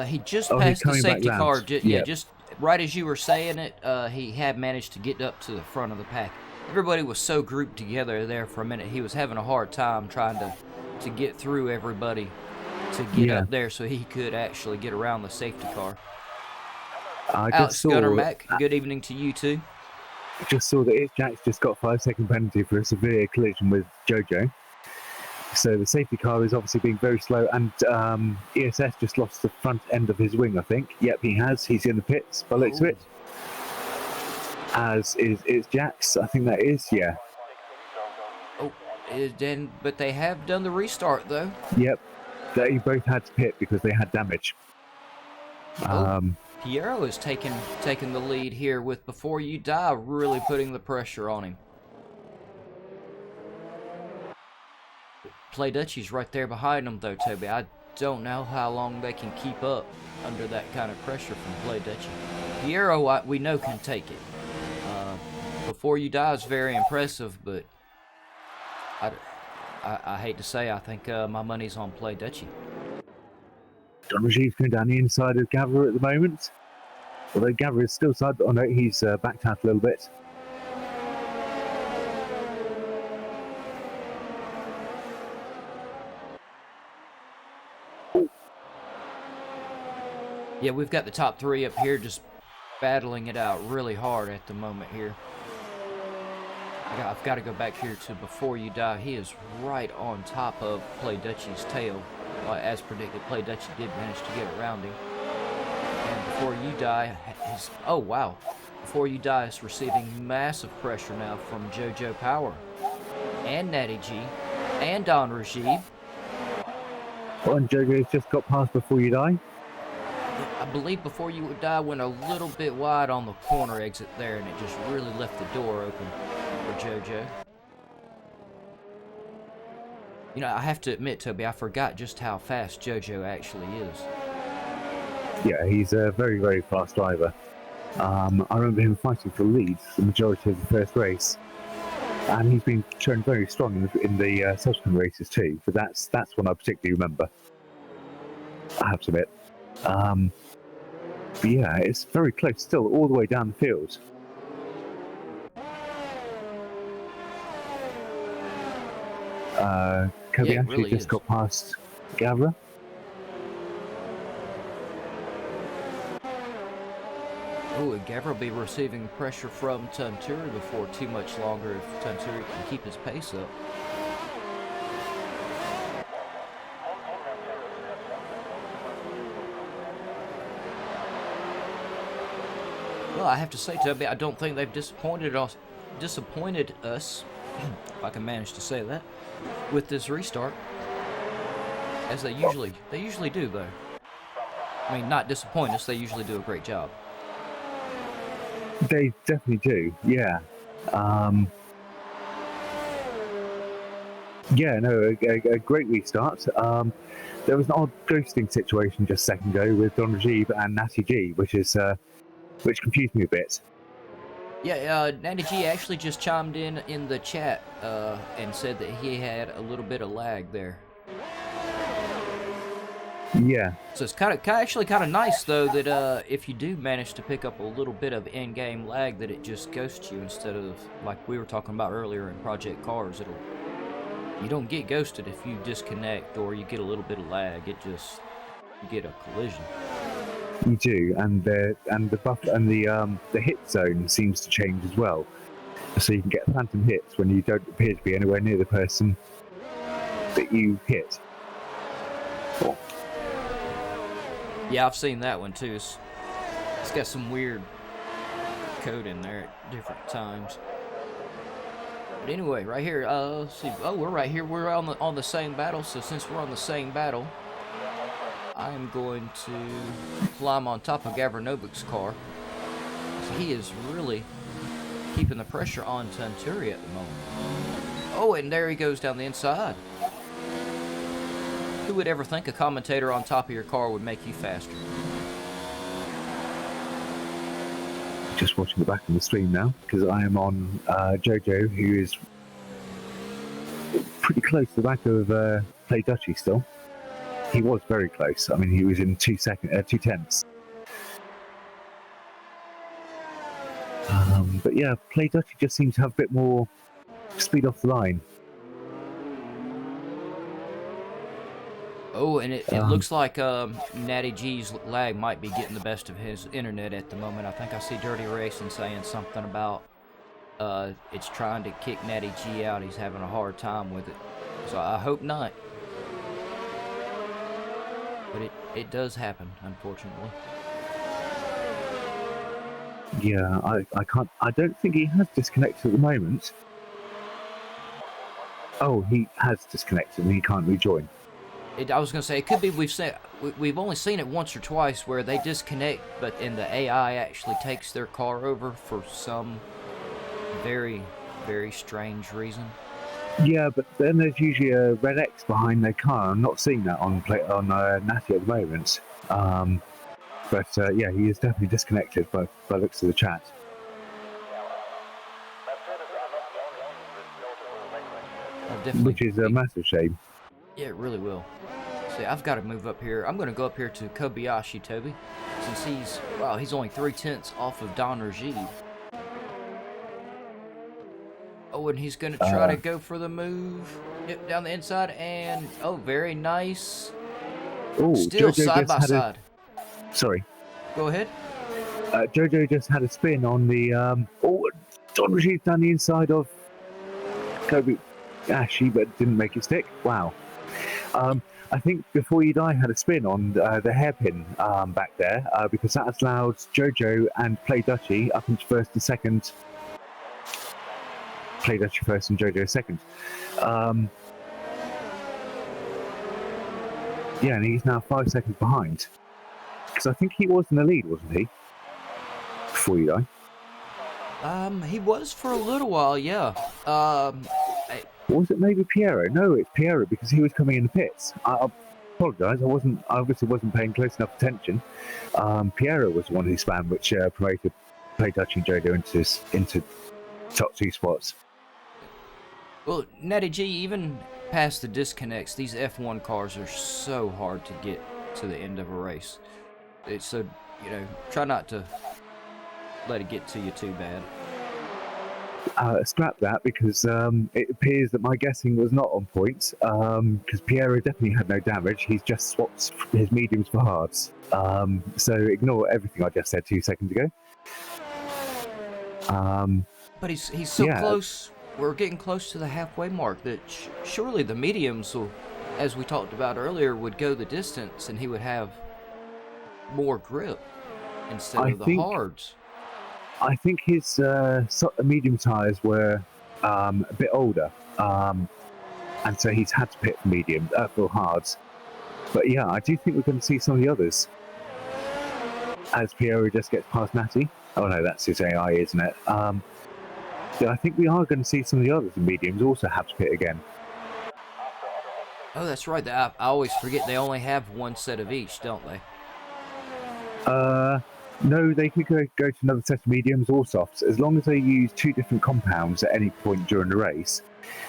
He just passed the safety car. Yeah, Just right as you were saying it, he had managed to get up to the front of the pack. Everybody was so grouped together there for a minute. He was having a hard time trying to get through everybody to get up there so he could actually get around the safety car. Alex Gunner Mac, good evening to you too. Just saw that Jax just got a 5-second penalty for a severe collision with Jojo. So the safety car is obviously being very slow, and ESS just lost the front end of his wing, I think. Yep, he has. He's in the pits by the looks of it. As is Jax, I think that is, yeah. Oh, but they have done the restart though. Yep, they both had to pit because they had damage. Piero is taking the lead here with Before You Die, really putting the pressure on him. Play Dutchie's right there behind him though, Toby. I don't know how long they can keep up under that kind of pressure from Play Dutchie. Piero, we know, can take it. Before You Die is very impressive, but I hate to say, I think my money's on Play Dutchie. Don Rajiv's going down the inside of GAVRA at the moment. Although GAVRA is still side, but oh no, he's backed out a little bit. Yeah, we've got the top three up here just battling it out really hard at the moment here. I've got to go back here to Before You Die. He is right on top of Play Dutchie's tail. As predicted, Play Dutchie did manage to get around him. And Before You Die is... Oh, wow. Before You Die is receiving massive pressure now from JoJo Power. And Natty G. And Don Rajiv. Oh, and JoJo's just got past Before You Die. I believe Before You Die went a little bit wide on the corner exit there, and it just really left the door open for JoJo. You know, I have to admit, Toby, I forgot just how fast JoJo actually is. Yeah, he's a very, very fast driver. I remember him fighting for leads the majority of the first race. And he's been shown very strong in the subsequent races too, but that's one I particularly remember. I have to admit. But yeah, it's very close still, all the way down the field. Kobe actually really just got past GAVRA. Oh, and GAVRA will be receiving pressure from Tunturi before too much longer if Tunturi can keep his pace up. Well, I have to say, Toby, I don't think they've disappointed us, if I can manage to say that, with this restart, as they usually do, though. I mean, not disappoint us, they usually do a great job. They definitely do, yeah. Yeah, no, a great restart. There was an odd ghosting situation just a second ago with Don Rajiv and Natty G, which confused me a bit. Yeah, Natty G actually just chimed in the chat and said that he had a little bit of lag there. Yeah. So it's actually kind of nice though that if you do manage to pick up a little bit of in-game lag, that it just ghosts you instead of like we were talking about earlier in Project Cars. You don't get ghosted if you disconnect or you get a little bit of lag. You get a collision. You do, and the buff and the hit zone seems to change as well. So you can get phantom hits when you don't appear to be anywhere near the person that you hit. Oh. Yeah, I've seen that one too. It's got some weird code in there at different times. But anyway, right here, let's see. Oh, we're right here. We're on the same battle. So since we're on the same battle, I am going to climb on top of GAVRA Novic's car. So he is really keeping the pressure on Tunturi at the moment. Oh, and there he goes down the inside. Who would ever think a commentator on top of your car would make you faster? Just watching the back of the stream now, because I am on Jojo, who is pretty close to the back of Play Dutchy still. He was very close. I mean, he was in 2 tenths. But yeah, Play Dutchy just seems to have a bit more speed off the line. Oh, and it looks like Natty G's lag might be getting the best of his internet at the moment. I think I see Dirty Racing saying something about it's trying to kick Natty G out. He's having a hard time with it. So I hope not. But it does happen, unfortunately. Yeah, I don't think he has disconnected at the moment. Oh, he has disconnected and he can't rejoin. I was gonna say it could be we've only seen it once or twice where they disconnect, but then the AI actually takes their car over for some very, very strange reason. Yeah, but then there's usually a red X behind their car. I'm not seeing that on Natty at the moment. But yeah, he is definitely disconnected by looks of the chat. Which is a massive shame. Yeah, it really will. See, I've got to move up here. I'm going to go up here to Kobayashi Toby, since he's only 3/10 off of Don Rajiv. Oh, and he's going to try to go for the move. Yep, down the inside, and oh, very nice. Ooh, still Jojo side by side. Sorry. Go ahead. Jojo just had a spin on the Don Rajiv down the inside of Kobayashi, but didn't make it stick. Wow. I think Before You Die had a spin on the hairpin back there because that has allowed Jojo and Play Dutchy up into first and second. Play Dutchy first and Jojo second. Yeah, and he's now 5 seconds behind. Because I think he was in the lead, wasn't he? Before You Die. He was for a little while, yeah. Was it maybe Piero? No, it's Piero because he was coming in the pits. I apologise. I obviously wasn't paying close enough attention. Piero was the one who spammed, which promoted Play Dutchy and Jojo into top 2 spots. Well, Natty G, even past the disconnects, these F1 cars are so hard to get to the end of a race. It's so, try not to let it get to you too bad. Scrap that because it appears that my guessing was not on point because Piero definitely had no damage. He's just swapped his mediums for hards. So ignore everything I just said 2 seconds ago. But he's so close. We're getting close to the halfway mark that surely the mediums will, as we talked about earlier, would go the distance and he would have more grip instead of the hards. I think his medium tyres were a bit older, and so he's had to pit for hards. But yeah, I do think we're going to see some of the others as Piero just gets past Natty. Oh no, that's his AI, isn't it? Yeah, I think we are going to see some of the others in mediums also have to pit again. Oh, that's right. I always forget they only have one set of each, don't they? No, they could go to another set of mediums or softs, as long as they use 2 different compounds at any point during the race.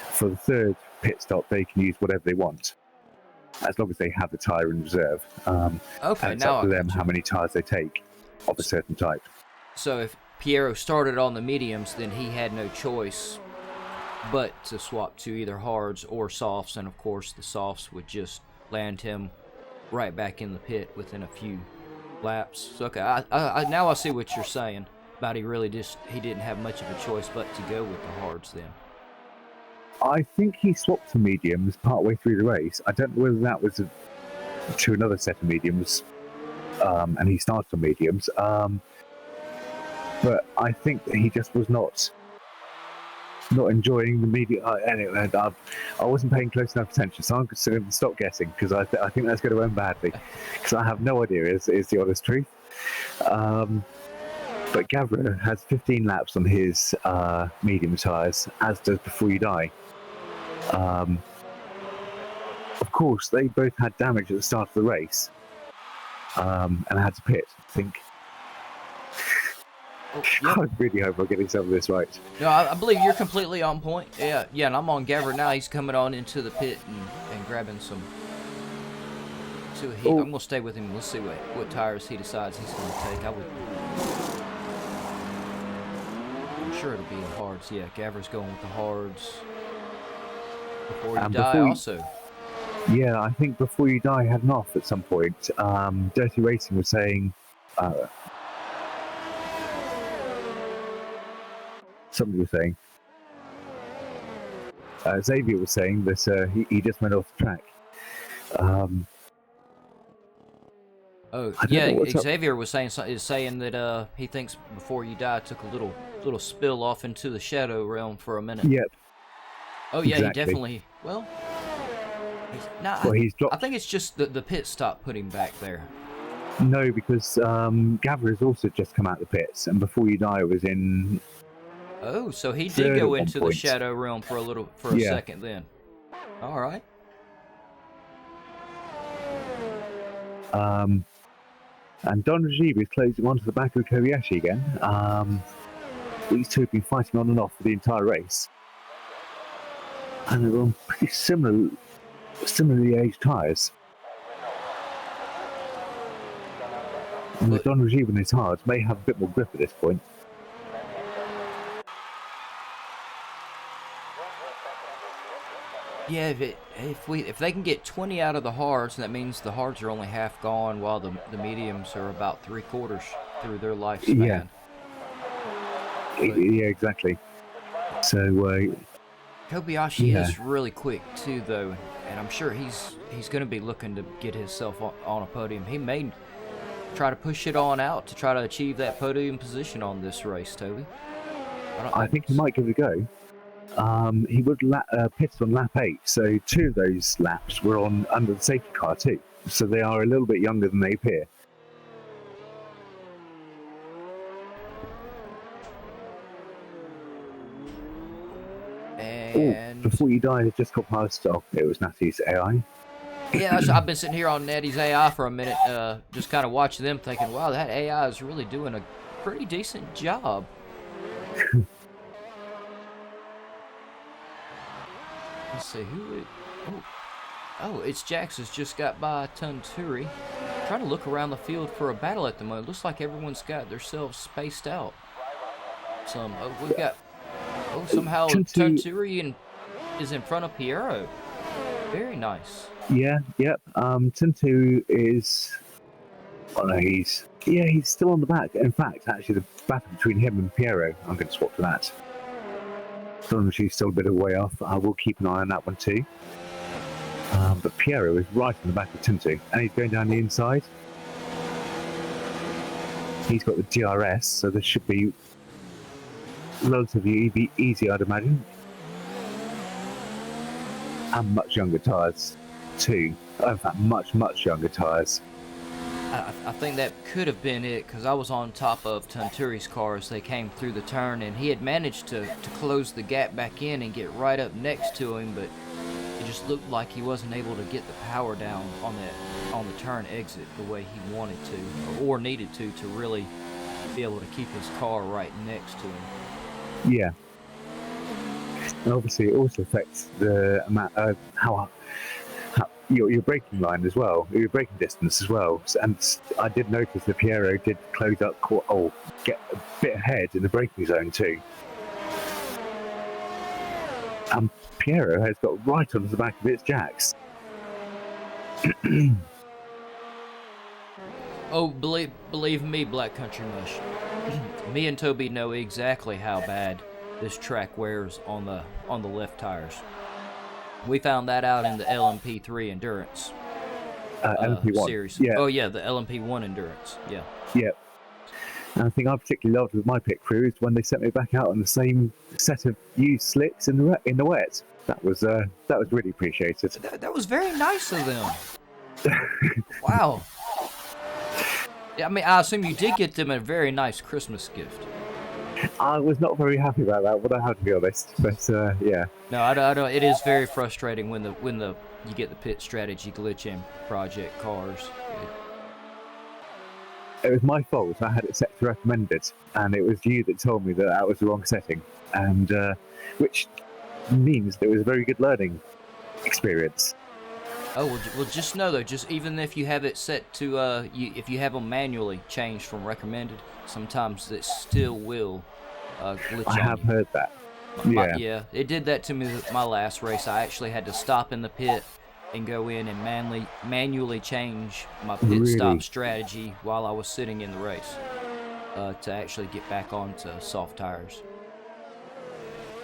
For the third pit stop, they can use whatever they want, as long as they have the tyre in reserve. Okay, and it's now up to I them got you. how many tyres they take of a certain type. So if Piero started on the mediums, then he had no choice but to swap to either hards or softs, and of course the softs would just land him right back in the pit within a few laps. So okay, now I see what you're saying about he didn't have much of a choice but to go with the hards then. I think he swapped to mediums partway through the race. I don't know whether that was to another set of mediums, and he started on mediums. But I think that he just was not enjoying the medium. Anyway, I wasn't paying close enough attention, so I'm just going to stop guessing, because I think that's going to end badly, because I have no idea is the honest truth. But GAVRA has 15 laps on his medium tyres, as does Before You Die. Of course, they both had damage at the start of the race, and had to pit, I think. Yep. I really hope I'm getting some of this right. No, I believe you're completely on point. Yeah, and I'm on GAVRA now. He's coming on into the pit and grabbing some. I'm going to stay with him. Let's see what tires he decides he's going to take. I'm sure it'll be the hards. Yeah, GAVRA's going with the hards. Before You Die also. Yeah, I think Before You Die had an off at some point. Dirty Racing was saying... somebody was saying... Xavier was saying that he just went off the track. Xavier was saying that he thinks Before You Die took a little spill off into the shadow realm for a minute. Yep. Oh yeah, exactly. He definitely. Well, I think it's just the pit stop put him back there. No, because GAVRA has also just come out of the pits, and Before You Die was in. Oh, so he did go into the shadow realm for a second then. All right. And Don Rajiv is closing onto the back of Kobayashi again. These two have been fighting on and off for the entire race. And they're on pretty similarly aged tyres. And the Don Rajiv and his hards may have a bit more grip at this point. Yeah, if they can get 20 out of the hards, that means the hards are only half gone, while the mediums are about 3/4 through their lifespan. Yeah, exactly. So Kobayashi is really quick too, though, and I'm sure he's going to be looking to get himself on a podium. He may try to push it on out to try to achieve that podium position on this race, Toby. I think he might give it a go. He would pitted on lap 8, so 2 of those laps were under the safety car too. So they are a little bit younger than they appear. And Before You Die has just got past. Oh, it was Natty's AI. Yeah, I've been sitting here on Natty's AI for a minute, just kind of watching them, thinking, "Wow, that AI is really doing a pretty decent job." Let's see who it. Oh, it's Jax has just got by Tunturi. Trying to look around the field for a battle at the moment. Looks like everyone's got themselves spaced out. We've got. Somehow Tunturi is in front of Piero. Very nice. Yeah, yep. Tunturi is. Oh no, he's still on the back. In fact, actually, the battle between him and Piero, I'm going to swap to that. She's still a bit of a way off. I will keep an eye on that one too. But Piero is right in the back of Tunturi, and he's going down the inside. He's got the DRS, so this should be relatively easy, I'd imagine. And much younger tyres too. In fact, much younger tyres. I think that could have been it, because I was on top of Tunturi's car as they came through the turn, and he had managed to close the gap back in and get right up next to him, but it just looked like he wasn't able to get the power down on the turn exit the way he wanted to or needed to really be able to keep his car right next to him. Yeah. And obviously, it also affects the amount of how your braking line as well, your braking distance as well. And I did notice that Piero did close up, get a bit ahead in the braking zone too. And Piero has got right onto the back of its jacks. Oh, believe me, Black Country Mush. Me and Toby know exactly how bad this track wears on the left tires. We found that out in the LMP3 Endurance LMP1 series. Yeah. Oh yeah, the LMP1 Endurance. Yeah. Yeah. And the thing I particularly loved with my pit crew is when they sent me back out on the same set of used slicks in the wet. That was really appreciated. That was very nice of them. Wow. Yeah, I mean, I assume you did get them a very nice Christmas gift. I was not very happy about that, but I have to be honest. But yeah. No, I don't. It is very frustrating when you get the pit strategy glitch in project cars. It was my fault. I had it set to recommended, and it was you that told me that was the wrong setting, and which means that it was a very good learning experience. Oh, well, just know though, just even if you have it set to, if you have them manually changed from recommended, sometimes it still will glitch on I have you. heard that. Yeah, it did that to me with my last race. I actually had to stop in the pit and go in and manually change my pit stop strategy while I was sitting in the race to actually get back onto soft tires.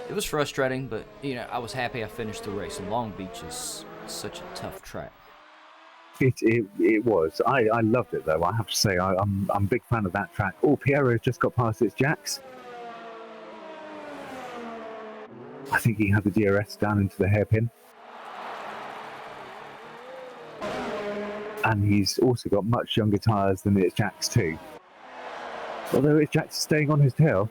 It was frustrating, but you know, I was happy I finished the race. And Long Beach is such a tough track. It was. I loved it though. I have to say I'm a big fan of that track. Oh, Piero's just got past its jacks. I think he had the DRS down into the hairpin. And he's also got much younger tyres than its jacks too. Although its jacks are staying on his tail.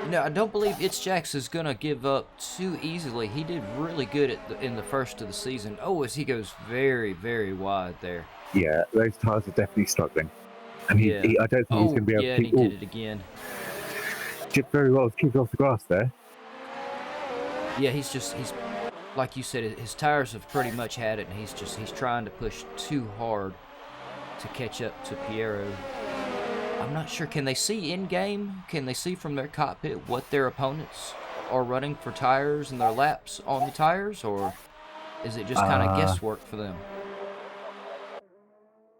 No, I don't believe Jax is going to give up too easily. He did really good in the first of the season. Oh, as he goes very, very wide there. Yeah, those tyres are definitely struggling. And I don't think he's going to be able to keep... he did it again. Did very well to keep off the grass there. Yeah, he's like you said, his tires have pretty much had it, and he's trying to push too hard to catch up to Piero. I'm not sure. Can they see in-game? Can they see from their cockpit what their opponents are running for tires and their laps on the tires, or is it just kind of guesswork for them?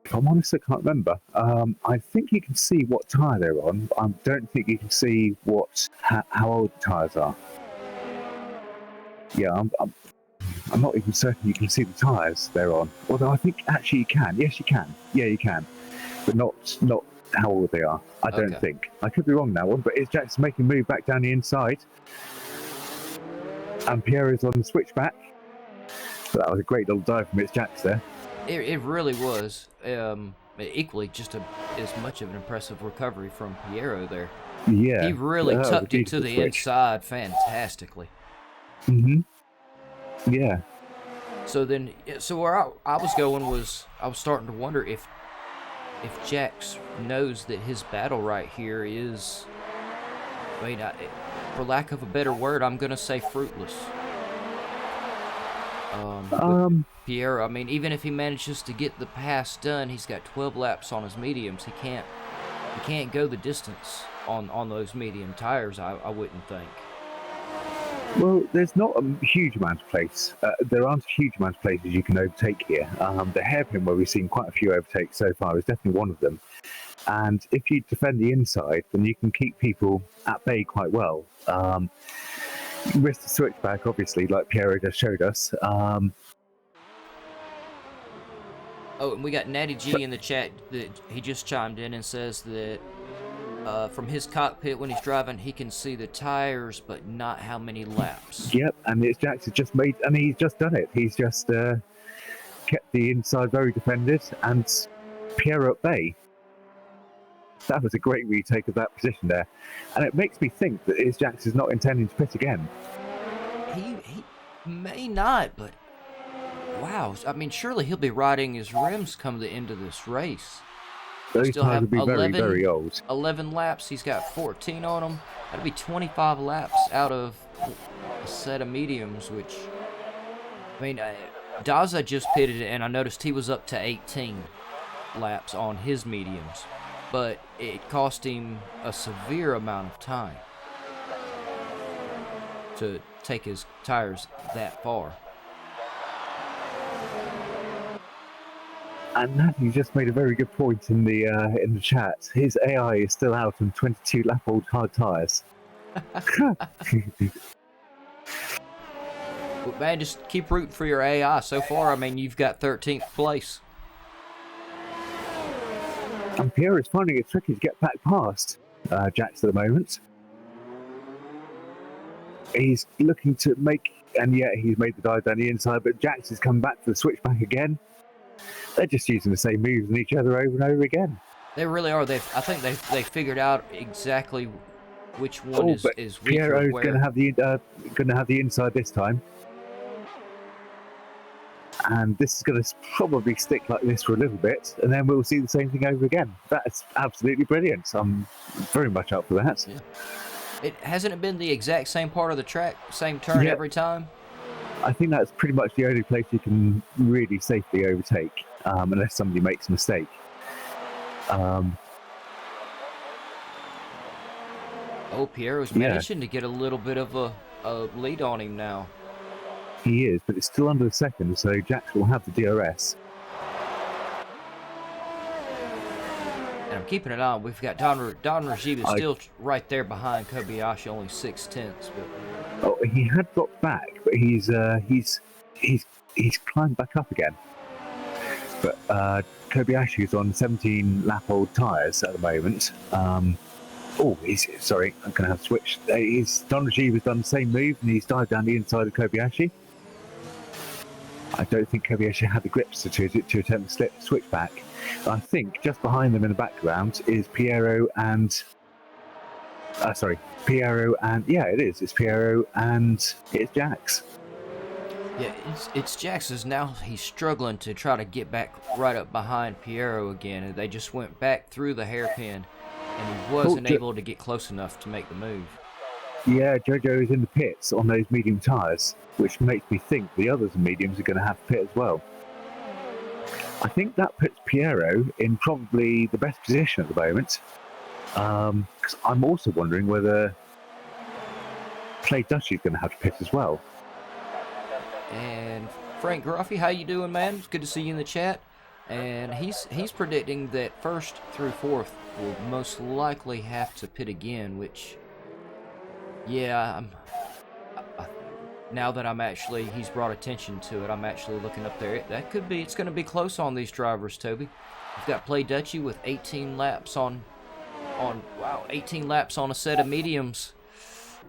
If I'm honest, I can't remember. I think you can see what tyre they're on. I don't think you can see how old the tyres are. Yeah, I'm not even certain you can see the tyres they're on. Although I think actually you can. Yes, you can. Yeah, you can. But not how old they are. I don't think. I could be wrong now, but it's Jack's making a move back down the inside. And Piero's on the switchback. So that was a great little dive from Jack's there. It really was. Equally, just as much of an impressive recovery from Piero there. Yeah. He really tucked it to the inside fantastically. Mm-hmm. Yeah. So where I was going was, I was starting to wonder if Jax knows that his battle right here is, I mean, for lack of a better word, I'm going to say fruitless. Piero, I mean, even if he manages to get the pass done, he's got 12 laps on his mediums. He can't go the distance on those medium tires, I wouldn't think. Well, there's not a huge amount of place. There aren't a huge amount of places you can overtake here. The hairpin, where we've seen quite a few overtakes so far, is definitely one of them. And if you defend the inside, then you can keep people at bay quite well. You can risk the switchback, obviously, like Piero just showed us. Oh, and we got Natty G in the chat that he just chimed in and says that from his cockpit when he's driving, he can see the tires, but not how many laps. Yep, and it's Jax has just made, and he's just done it. He's just kept the inside very defended and Piero at bay. That was a great retake of that position there, and it makes me think that Jax is not intending to pit again. He may not, but wow. I mean, surely he'll be riding his rims come the end of this race. Those Still tires have would be very, very old. 11 laps. He's got 14 on them. That'd be 25 laps out of a set of mediums, which, I mean, Daza just pitted it, and I noticed he was up to 18 laps on his mediums, but it cost him a severe amount of time to take his tires that far. And Nathan just made a very good point in the chat. His AI is still out on 22 lap old hard tires. But man, just keep rooting for your AI. So far, I mean, you've got 13th place. And Pierre is finding it tricky to get back past Jax at the moment. He's looking to make, and yet he's made the dive down the inside, but Jax has come back to the switchback again. They're just using the same moves on each other over and over again. They really are. I think they figured out exactly which one is weaker. Piero's going to have the inside this time, and this is going to probably stick like this for a little bit, and then we'll see the same thing over again. That's absolutely brilliant. I'm very much up for that. Yeah. It hasn't been the exact same part of the track, same turn every time. I think that's pretty much the only place you can really safely overtake, unless somebody makes a mistake. Oh, Piero's managing to get a little bit of a lead on him now. He is, but it's still under a second, so Jax will have the DRS. And I'm keeping it on. We've got Don Rajib is still right there behind Kobayashi, only 0.6. But oh, he had dropped back, but he's climbed back up again. But Kobayashi is on 17 lap old tyres at the moment. Sorry, I'm going to have to switch. Don Rajib has done the same move, and he's dived down the inside of Kobayashi. I don't think Kobayashi had the grips to attempt the switch back. I think just behind them in the background is Piero and... yeah, it is. It's Piero and it's Jax. Yeah, it's Jax's now. He's struggling to try to get back right up behind Piero again, and they just went back through the hairpin, and he wasn't able to get close enough to make the move. Yeah, Jojo is in the pits on those medium tyres, which makes me think the others in mediums are going to have to pit as well. I think that puts Piero in probably the best position at the moment. Because I'm also wondering whether Clay Dutchy is going to have to pit as well. And Frank Gruffy, how you doing, man? It's good to see you in the chat. And he's predicting that first through fourth will most likely have to pit again, which, yeah, now that he's brought attention to it, I'm actually looking up there. That could be, it's going to be close on these drivers, Toby. We've got Play Dutchy with 18 laps on 18 laps on a set of mediums.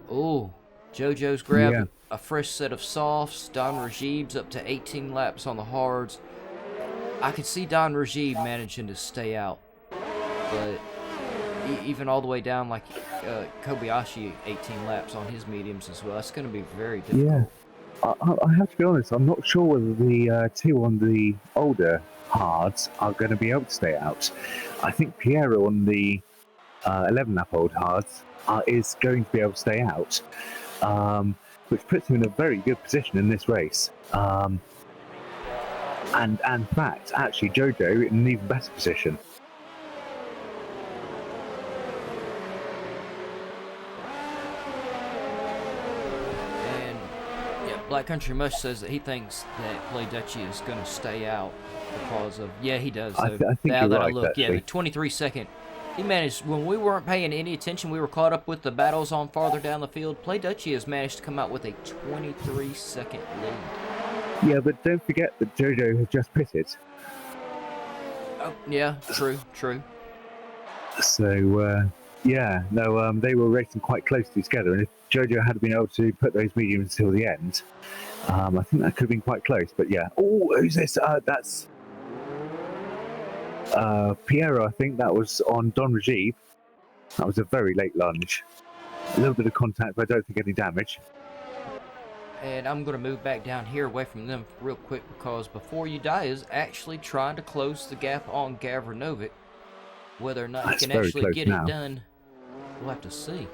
Oh, JoJo's grabbed a fresh set of softs. Don Rajib's up to 18 laps on the hards. I could see Don Rajib managing to stay out, but even all the way down, like Kobayashi, 18 laps on his mediums as well. That's going to be very difficult. Yeah, I have to be honest. I'm not sure whether the two on the older hards are going to be able to stay out. I think Piero on the 11-lap-old hards is going to be able to stay out, which puts him in a very good position in this race. And in fact, actually, Jojo in an even better position. And yeah, Black Country Mush says that he thinks that Play Dutchy is going to stay out because of, yeah, he does. I think now you're that right, I look, actually. yeah, the 23-second. He managed, when we weren't paying any attention, we were caught up with the battles on farther down the field. Play Dutchy has managed to come out with a 23-second lead. Yeah, but don't forget that Jojo has just pitted. Oh, yeah, true. So, they were racing quite closely together, and if Jojo had been able to put those mediums until the end, I think that could have been quite close. But yeah, who's this? That's Piero. I think that was on Don Rajib. That was a very late lunge. A little bit of contact, but I don't think any damage. And I'm going to move back down here away from them real quick because Before You Die is actually trying to close the gap on Gavranovic. Whether or not he can actually get it done, we'll have to see.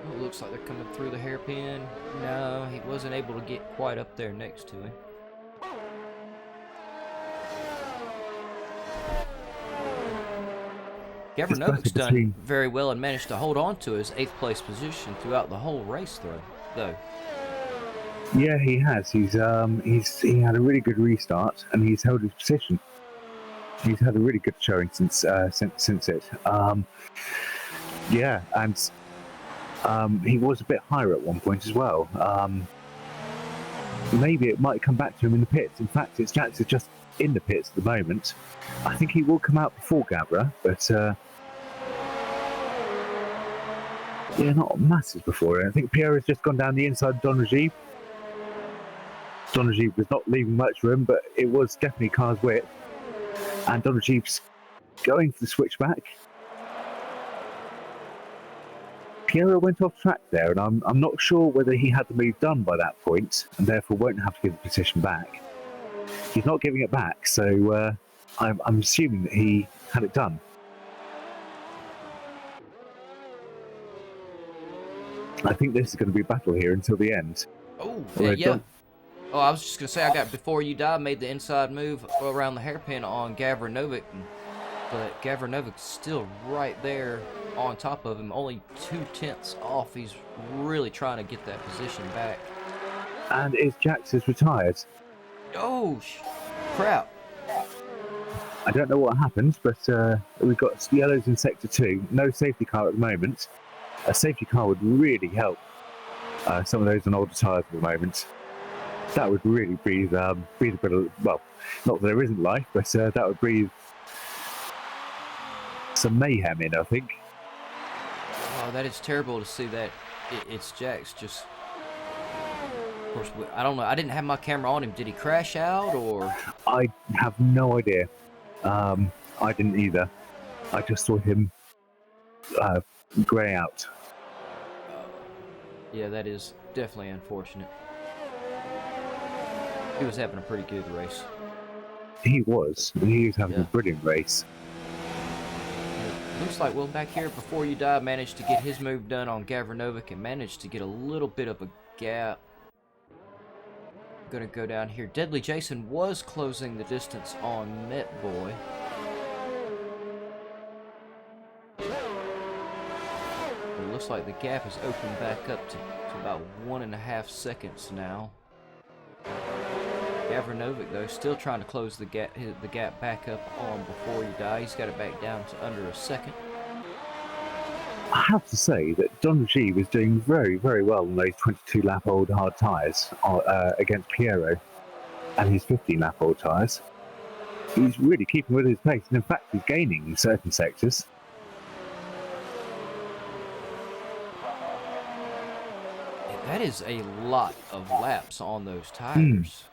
Oh, it looks like they're coming through the hairpin. No, he wasn't able to get quite up there next to him. Gavranovic's done very well and managed to hold on to his 8th place position throughout the whole race, though. Yeah, he has. He had a really good restart and he's held his position. He's had a really good showing since it. Yeah, and he was a bit higher at one point as well. Maybe it might come back to him in the pits. In fact, it's Jax is just in the pits at the moment. I think he will come out before Gavra, but yeah, not masses before. I think Pierre has just gone down the inside of Don Rajiv. Don Rajiv was not leaving much room, but it was definitely car's width. And Don Rajiv's going for the switchback. Piero went off track there, and I'm not sure whether he had the move done by that point, and therefore won't have to give the position back. He's not giving it back, so I'm assuming that he had it done. I think this is going to be a battle here until the end. Oh, yeah. Oh, I was just going to say, I got Before You Die, made the inside move around the hairpin on Gavranovic, but Gavranovic's still right there on top of him, only 2/10 off. He's really trying to get that position back. And is Jax is retired? Oh, crap. I don't know what happened, but we've got yellows in Sector 2. No safety car at the moment. A safety car would really help some of those on older tyres at the moment. That would really breathe a bit of, well, not that there isn't life, but that would breathe some mayhem in, I think. Oh, that is terrible to see that. It's Jax just... Of course, I don't know. I didn't have my camera on him. Did he crash out, or...? I have no idea. I didn't either. I just saw him grey out. Yeah, that is definitely unfortunate. He was having a pretty good race. He was. He was having a brilliant race. Looks like, well, back here, Before You Die, managed to get his move done on Gavranovic and managed to get a little bit of a gap. Gonna go down here. Deadly Jason was closing the distance on Met Boy. It looks like the gap has opened back up to about 1.5 seconds now. Gavranovic, though, still trying to close the gap back up on Before You Die. He's got it back down to under a second. I have to say that Don G was doing very, very well on those 22-lap-old hard tyres against Piero and his 15-lap-old tyres. He's really keeping with his pace, and in fact, he's gaining in certain sectors. That is a lot of laps on those tires.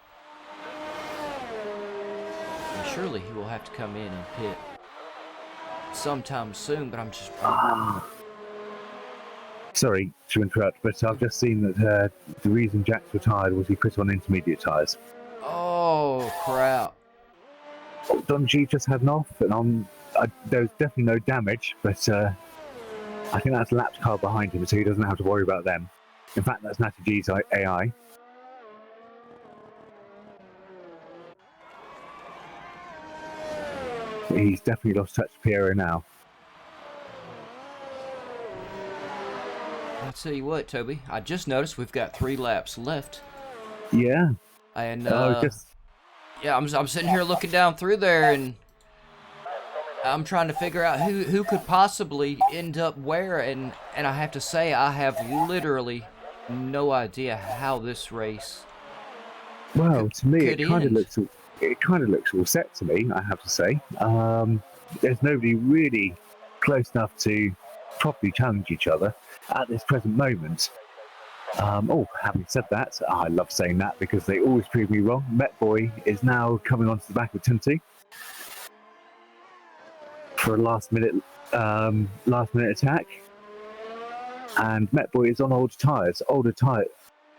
And surely he will have to come in and pit sometime soon, but I'm just... Sorry to interrupt, but I've just seen that the reason Jax retired was he put on intermediate tyres. Oh, crap. Don G just had an off, and there's definitely no damage, but I think that's a lapped car behind him, so he doesn't have to worry about them. In fact, that's Natty G's AI. He's definitely lost touch to Piero now. I'll tell you what, Toby. I just noticed we've got 3 laps left. Yeah. And yeah, I'm sitting here looking down through there, and I'm trying to figure out who could possibly end up where, and I have to say I have literally no idea how this race. Well, to me, it kind of looks all set to me, I have to say. There's nobody really close enough to properly challenge each other at this present moment. Having said that, I love saying that because they always prove me wrong. Met Boy is now coming onto the back of Tunti for a last minute attack, and Met Boy is on older tyres.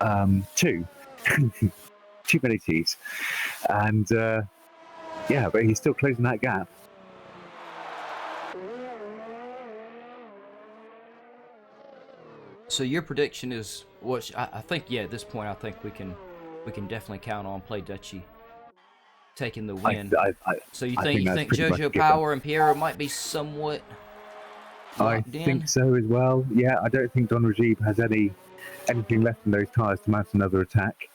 2. Too many T's. And yeah, but he's still closing that gap. So your prediction is what? I think, yeah, at this point, I think we can definitely count on Play Dutchy taking the win. So you think Jojo Power and Piero might be somewhat locked in? I think so as well. Yeah, I don't think Don Rajib has anything left in those tyres to mount another attack.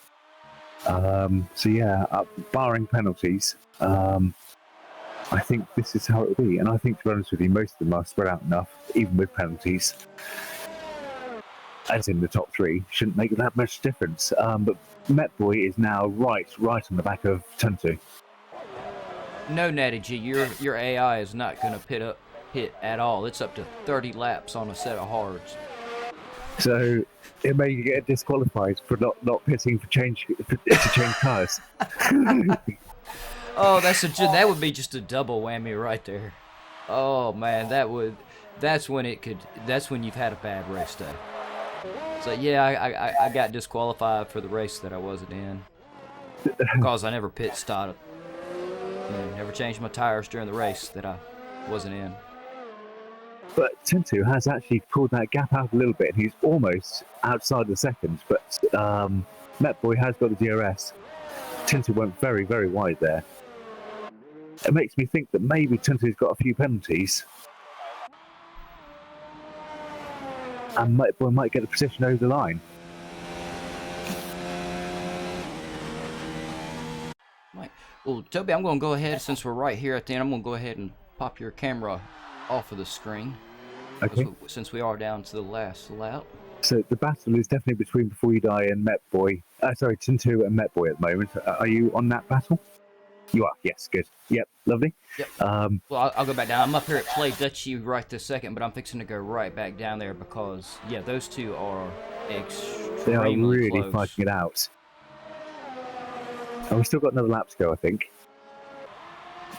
So yeah, barring penalties, I think this is how it will be. And I think, to be honest with you, most of them are spread out enough, even with penalties. As in the top 3, shouldn't make that much difference. But Met Boy is now right on the back of Tuntu. No, Natty G, your AI is not going to pit at all. It's up to 30 laps on a set of hards. So it may get disqualified for not pitting to change cars. Oh, that would be just a double whammy right there. Oh man, that's when you've had a bad race day. So yeah, I got disqualified for the race that I wasn't in because I never pit stopped. Never changed my tires during the race that I wasn't in. But Tuntu has actually pulled that gap out a little bit. He's almost outside the second, but Met Boy has got the DRS. Tuntu went very, very wide there. It makes me think that maybe Tuntu's got a few penalties. And Met Boy might get the position over the line. Right. Well, Toby, I'm going to go ahead, since we're right here at the end, I'm going to go ahead and pop your camera off of the screen. Okay. Since we are down to the last lap. So the battle is definitely between Before You Die and Met Boy. Tuntu and Met Boy at the moment. Are you on that battle? You are. Yes, good. Yep, lovely. Yep. Well, I'll go back down. I'm up here at Play Dutchy right this second, but I'm fixing to go right back down there because, yeah, those two are extremely They are really close. fighting it out. And we've still got another lap to go, I think.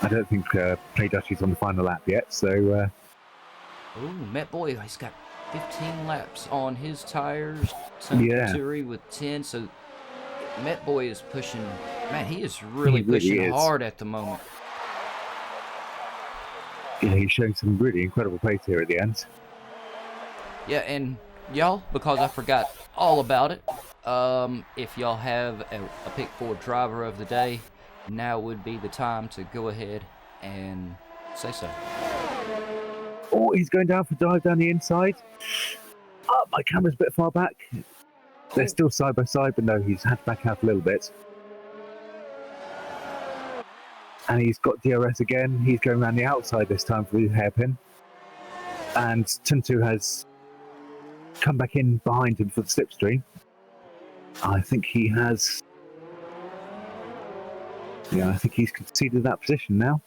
I don't think Play Dutchy's on the final lap yet, so... Ooh, Met Boy, he's got 15 laps on his tires. Yeah. With 10, so Met Boy is pushing. Man, he is really pushing hard at the moment. Yeah, he's showing some really incredible pace here at the end. Yeah, and y'all, because I forgot all about it, if y'all have a pick for driver of the day, now would be the time to go ahead and say so. Oh, he's going down for dive down the inside. Oh, my camera's a bit far back. They're still side by side, but no, he's had to back out a little bit. And he's got DRS again. He's going around the outside this time for the hairpin. And Tuntu has come back in behind him for the slipstream. I think he has... Yeah, I think he's conceded that position now.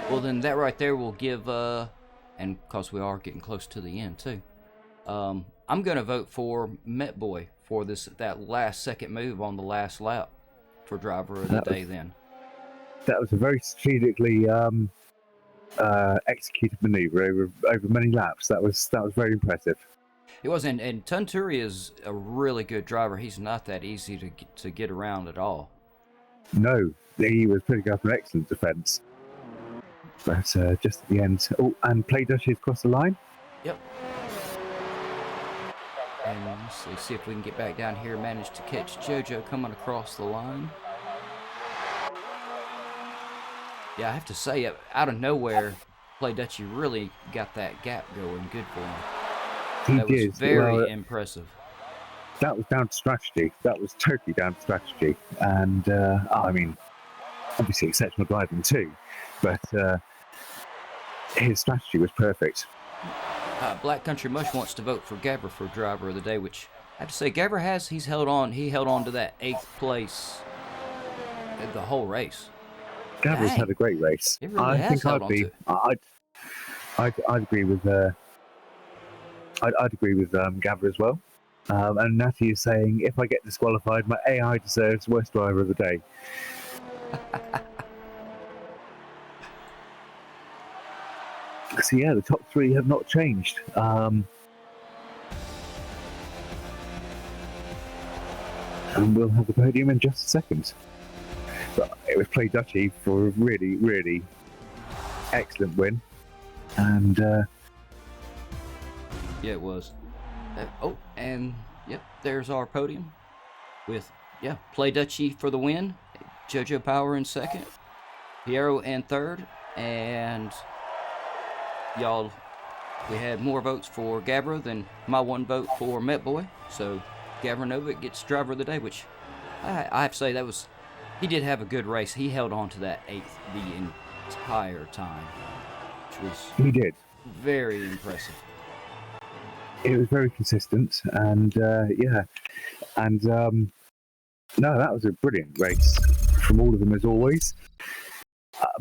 Well, then that right there will give, and because we are getting close to the end too, I'm going to vote for Met Boy for that last second move on the last lap for driver of the day then. That was a very strategically executed maneuver over many laps. That was very impressive. It was, and Tunturi is a really good driver. He's not that easy to get around at all. No, he was putting up an excellent defence. But just at the end. Oh, and Play Dutchy across the line. Yep. And let's see if we can get back down here. Manage to catch JoJo coming across the line. Yeah, I have to say, out of nowhere, Play Dutchy really got that gap going good for him. That was very impressive. That was down to strategy. That was totally down to strategy. And, I mean, obviously exceptional driving too. But his strategy was perfect. Black Country Mush wants to vote for GAVRA for driver of the day, which I have to say, GAVRA he held on to that 8th place the whole race. GAVRA's had a great race. It really has I'd agree with I'd agree with GAVRA as well. And Natty is saying, if I get disqualified, my AI deserves worst driver of the day. So yeah, the top 3 have not changed. and we'll have the podium in just a second. But it was Play Dutchy for a really, really excellent win, and yeah, it was. Oh, and yep, there's our podium with Play Dutchy for the win, Jojo Power in second, Piero in third, and y'all, we had more votes for Gavra than my one vote for Met Boy, so Gavra Novik gets driver of the day, which I have to say he did have a good race. He held on to that 8th the entire time, which was he did very impressive. It was very consistent, and no, that was a brilliant race from all of them as always.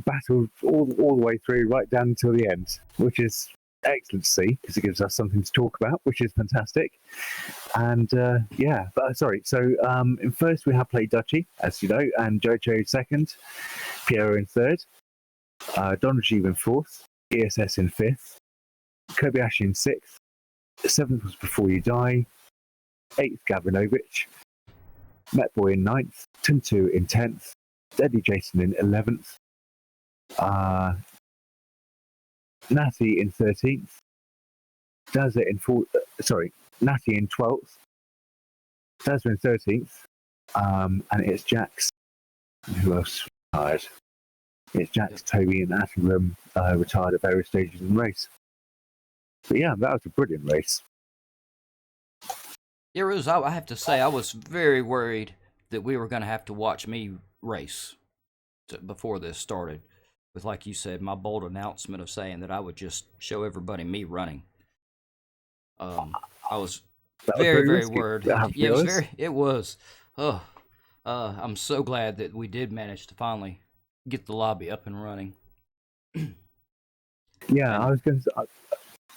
Battled all the way through, right down until the end, which is excellent to see because it gives us something to talk about, which is fantastic. And in first we have Play Dutchy, as you know, and Jojo second, Piero in third, Don Rajiv in fourth, ESS in fifth, Kobayashi in sixth, seventh was Before You Die, eighth Gavrinovic, Met Boy in ninth, Tuntu in 10th, Deadly Jason in 11th, Natty in 13th, Dazza in Natty in 12th, Dazza in 13th, and it's Jax. Who else retired? It's Jax, Toby, and Attenborough retired at various stages in the race. But yeah, that was a brilliant race. Yeah, Rose, I have to say, I was very worried that we were going to have to watch me race before this started. With, like you said, my bold announcement of saying that I would just show everybody me running. I was very worried. Yeah, it was. Oh, I'm so glad that we did manage to finally get the lobby up and running. Yeah, I was going to.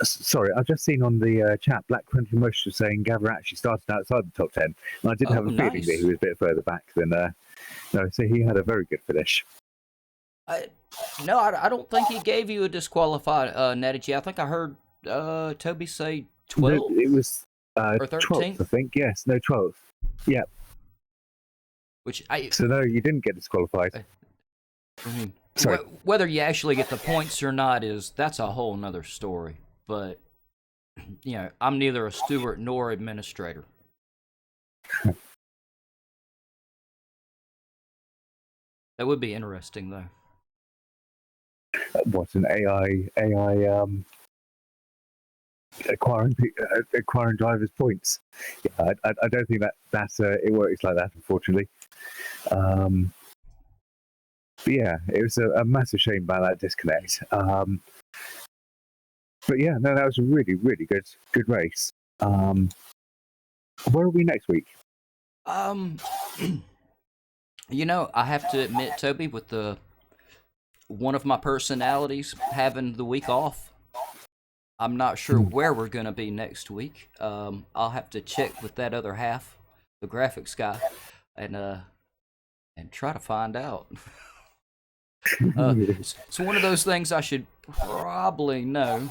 Sorry, I've just seen on the chat Black Country Motion saying Gavra actually started outside the top 10, and I did have a feeling that he was a bit further back than. No, so he had a very good finish. No, I don't think he gave you a disqualified, Natty G. I think I heard Toby say 12. It was or 13th, 12th, I think. Yes, no, 12th. Yeah. So no, you didn't get disqualified. I mean, whether you actually get the points or not that's a whole nother story. But I'm neither a steward nor administrator. That would be interesting, though. What an AI acquiring drivers' points. Yeah, I don't think that's it works like that, unfortunately. But yeah, it was a massive shame about that disconnect. But yeah, no, that was a really, really good race. Where are we next week? I have to admit, Toby, with one of my personalities having the week off, I'm not sure where we're going to be next week. I'll have to check with that other half, the graphics guy, and try to find out. It's one of those things I should probably know,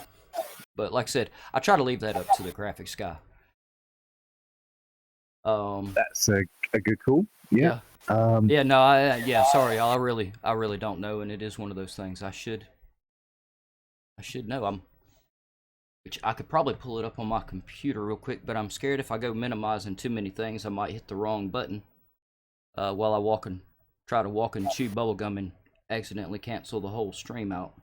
but like I said, I try to leave that up to the graphics guy. That's a good call. Yeah. Sorry, I really don't know, and it is one of those things I should know. Which I could probably pull it up on my computer real quick, but I'm scared if I go minimizing too many things, I might hit the wrong button while I try to walk and chew bubblegum and accidentally cancel the whole stream out.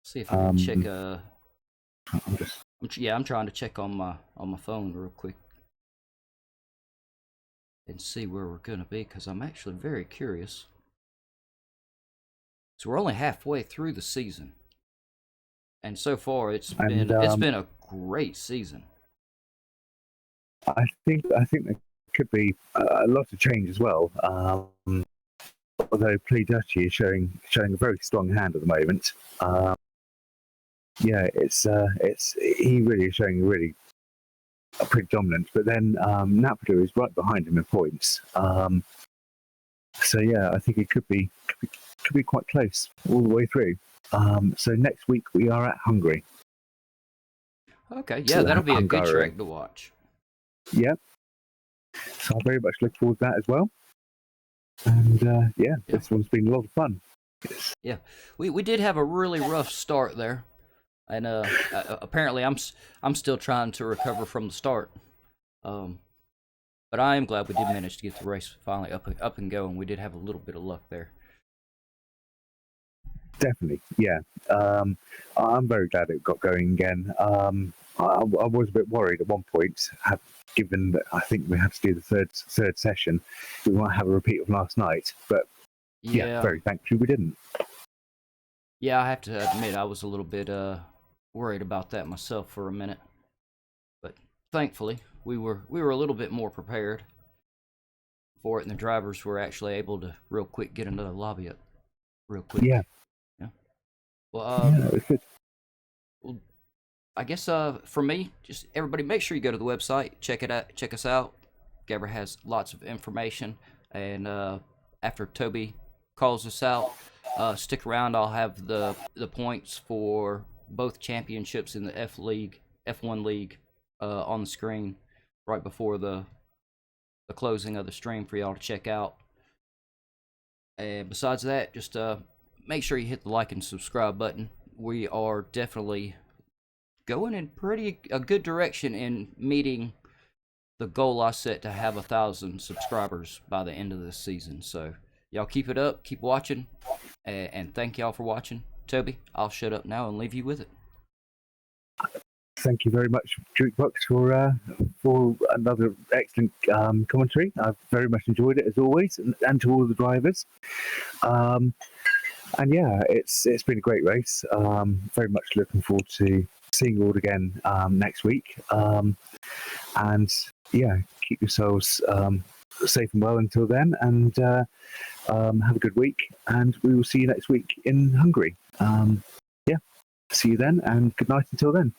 See if I can check. I'm trying to check on my phone real quick and see where we're gonna be, because I'm actually very curious. So we're only halfway through the season, and so far it's been a great season. I think there could be a lot of change as well. Although Play Dutchy is showing a very strong hand at the moment. He really is showing really pretty dominant. But then Napadu is right behind him in points. So yeah, I think it could be quite close all the way through. So next week we are at Hungary. Okay, yeah, that'll be a good track to watch. Yeah. So I very much look forward to that as well. And this one's been a lot of fun. Yeah, we did have a really rough start there, and apparently I'm still trying to recover from the start. But I am glad we did manage to get the race finally up and going. We did have a little bit of luck there. Definitely, yeah. I'm very glad it got going again. I was a bit worried at one point, given that I think we had to do the third session. We might have a repeat of last night, but yeah, very thankfully we didn't. Yeah, I have to admit I was a little bit worried about that myself for a minute, but thankfully we were a little bit more prepared for it, and the drivers were actually able to real quick get another lobby up real quick. Yeah. Well, yeah, it was good. Well, I guess for me, just everybody make sure you go to the website, check us out. Gavra has lots of information, and after Toby calls us out, stick around. I'll have the points for both championships in the F1 league on the screen right before the closing of the stream for y'all to check out. And besides that, just make sure you hit the like and subscribe button. We are definitely going in a good direction in meeting the goal I set to have 1,000 subscribers by the end of this season. So y'all keep it up, keep watching, and thank y'all for watching. Toby, I'll shut up now and leave you with it. Thank you very much, Jukebox, for another excellent commentary. I've very much enjoyed it as always, and to all the drivers. And yeah, it's been a great race. Very much looking forward to seeing you all again next week. And yeah, keep yourselves safe and well until then, and have a good week. And we will see you next week in Hungary. Yeah, see you then, and good night until then.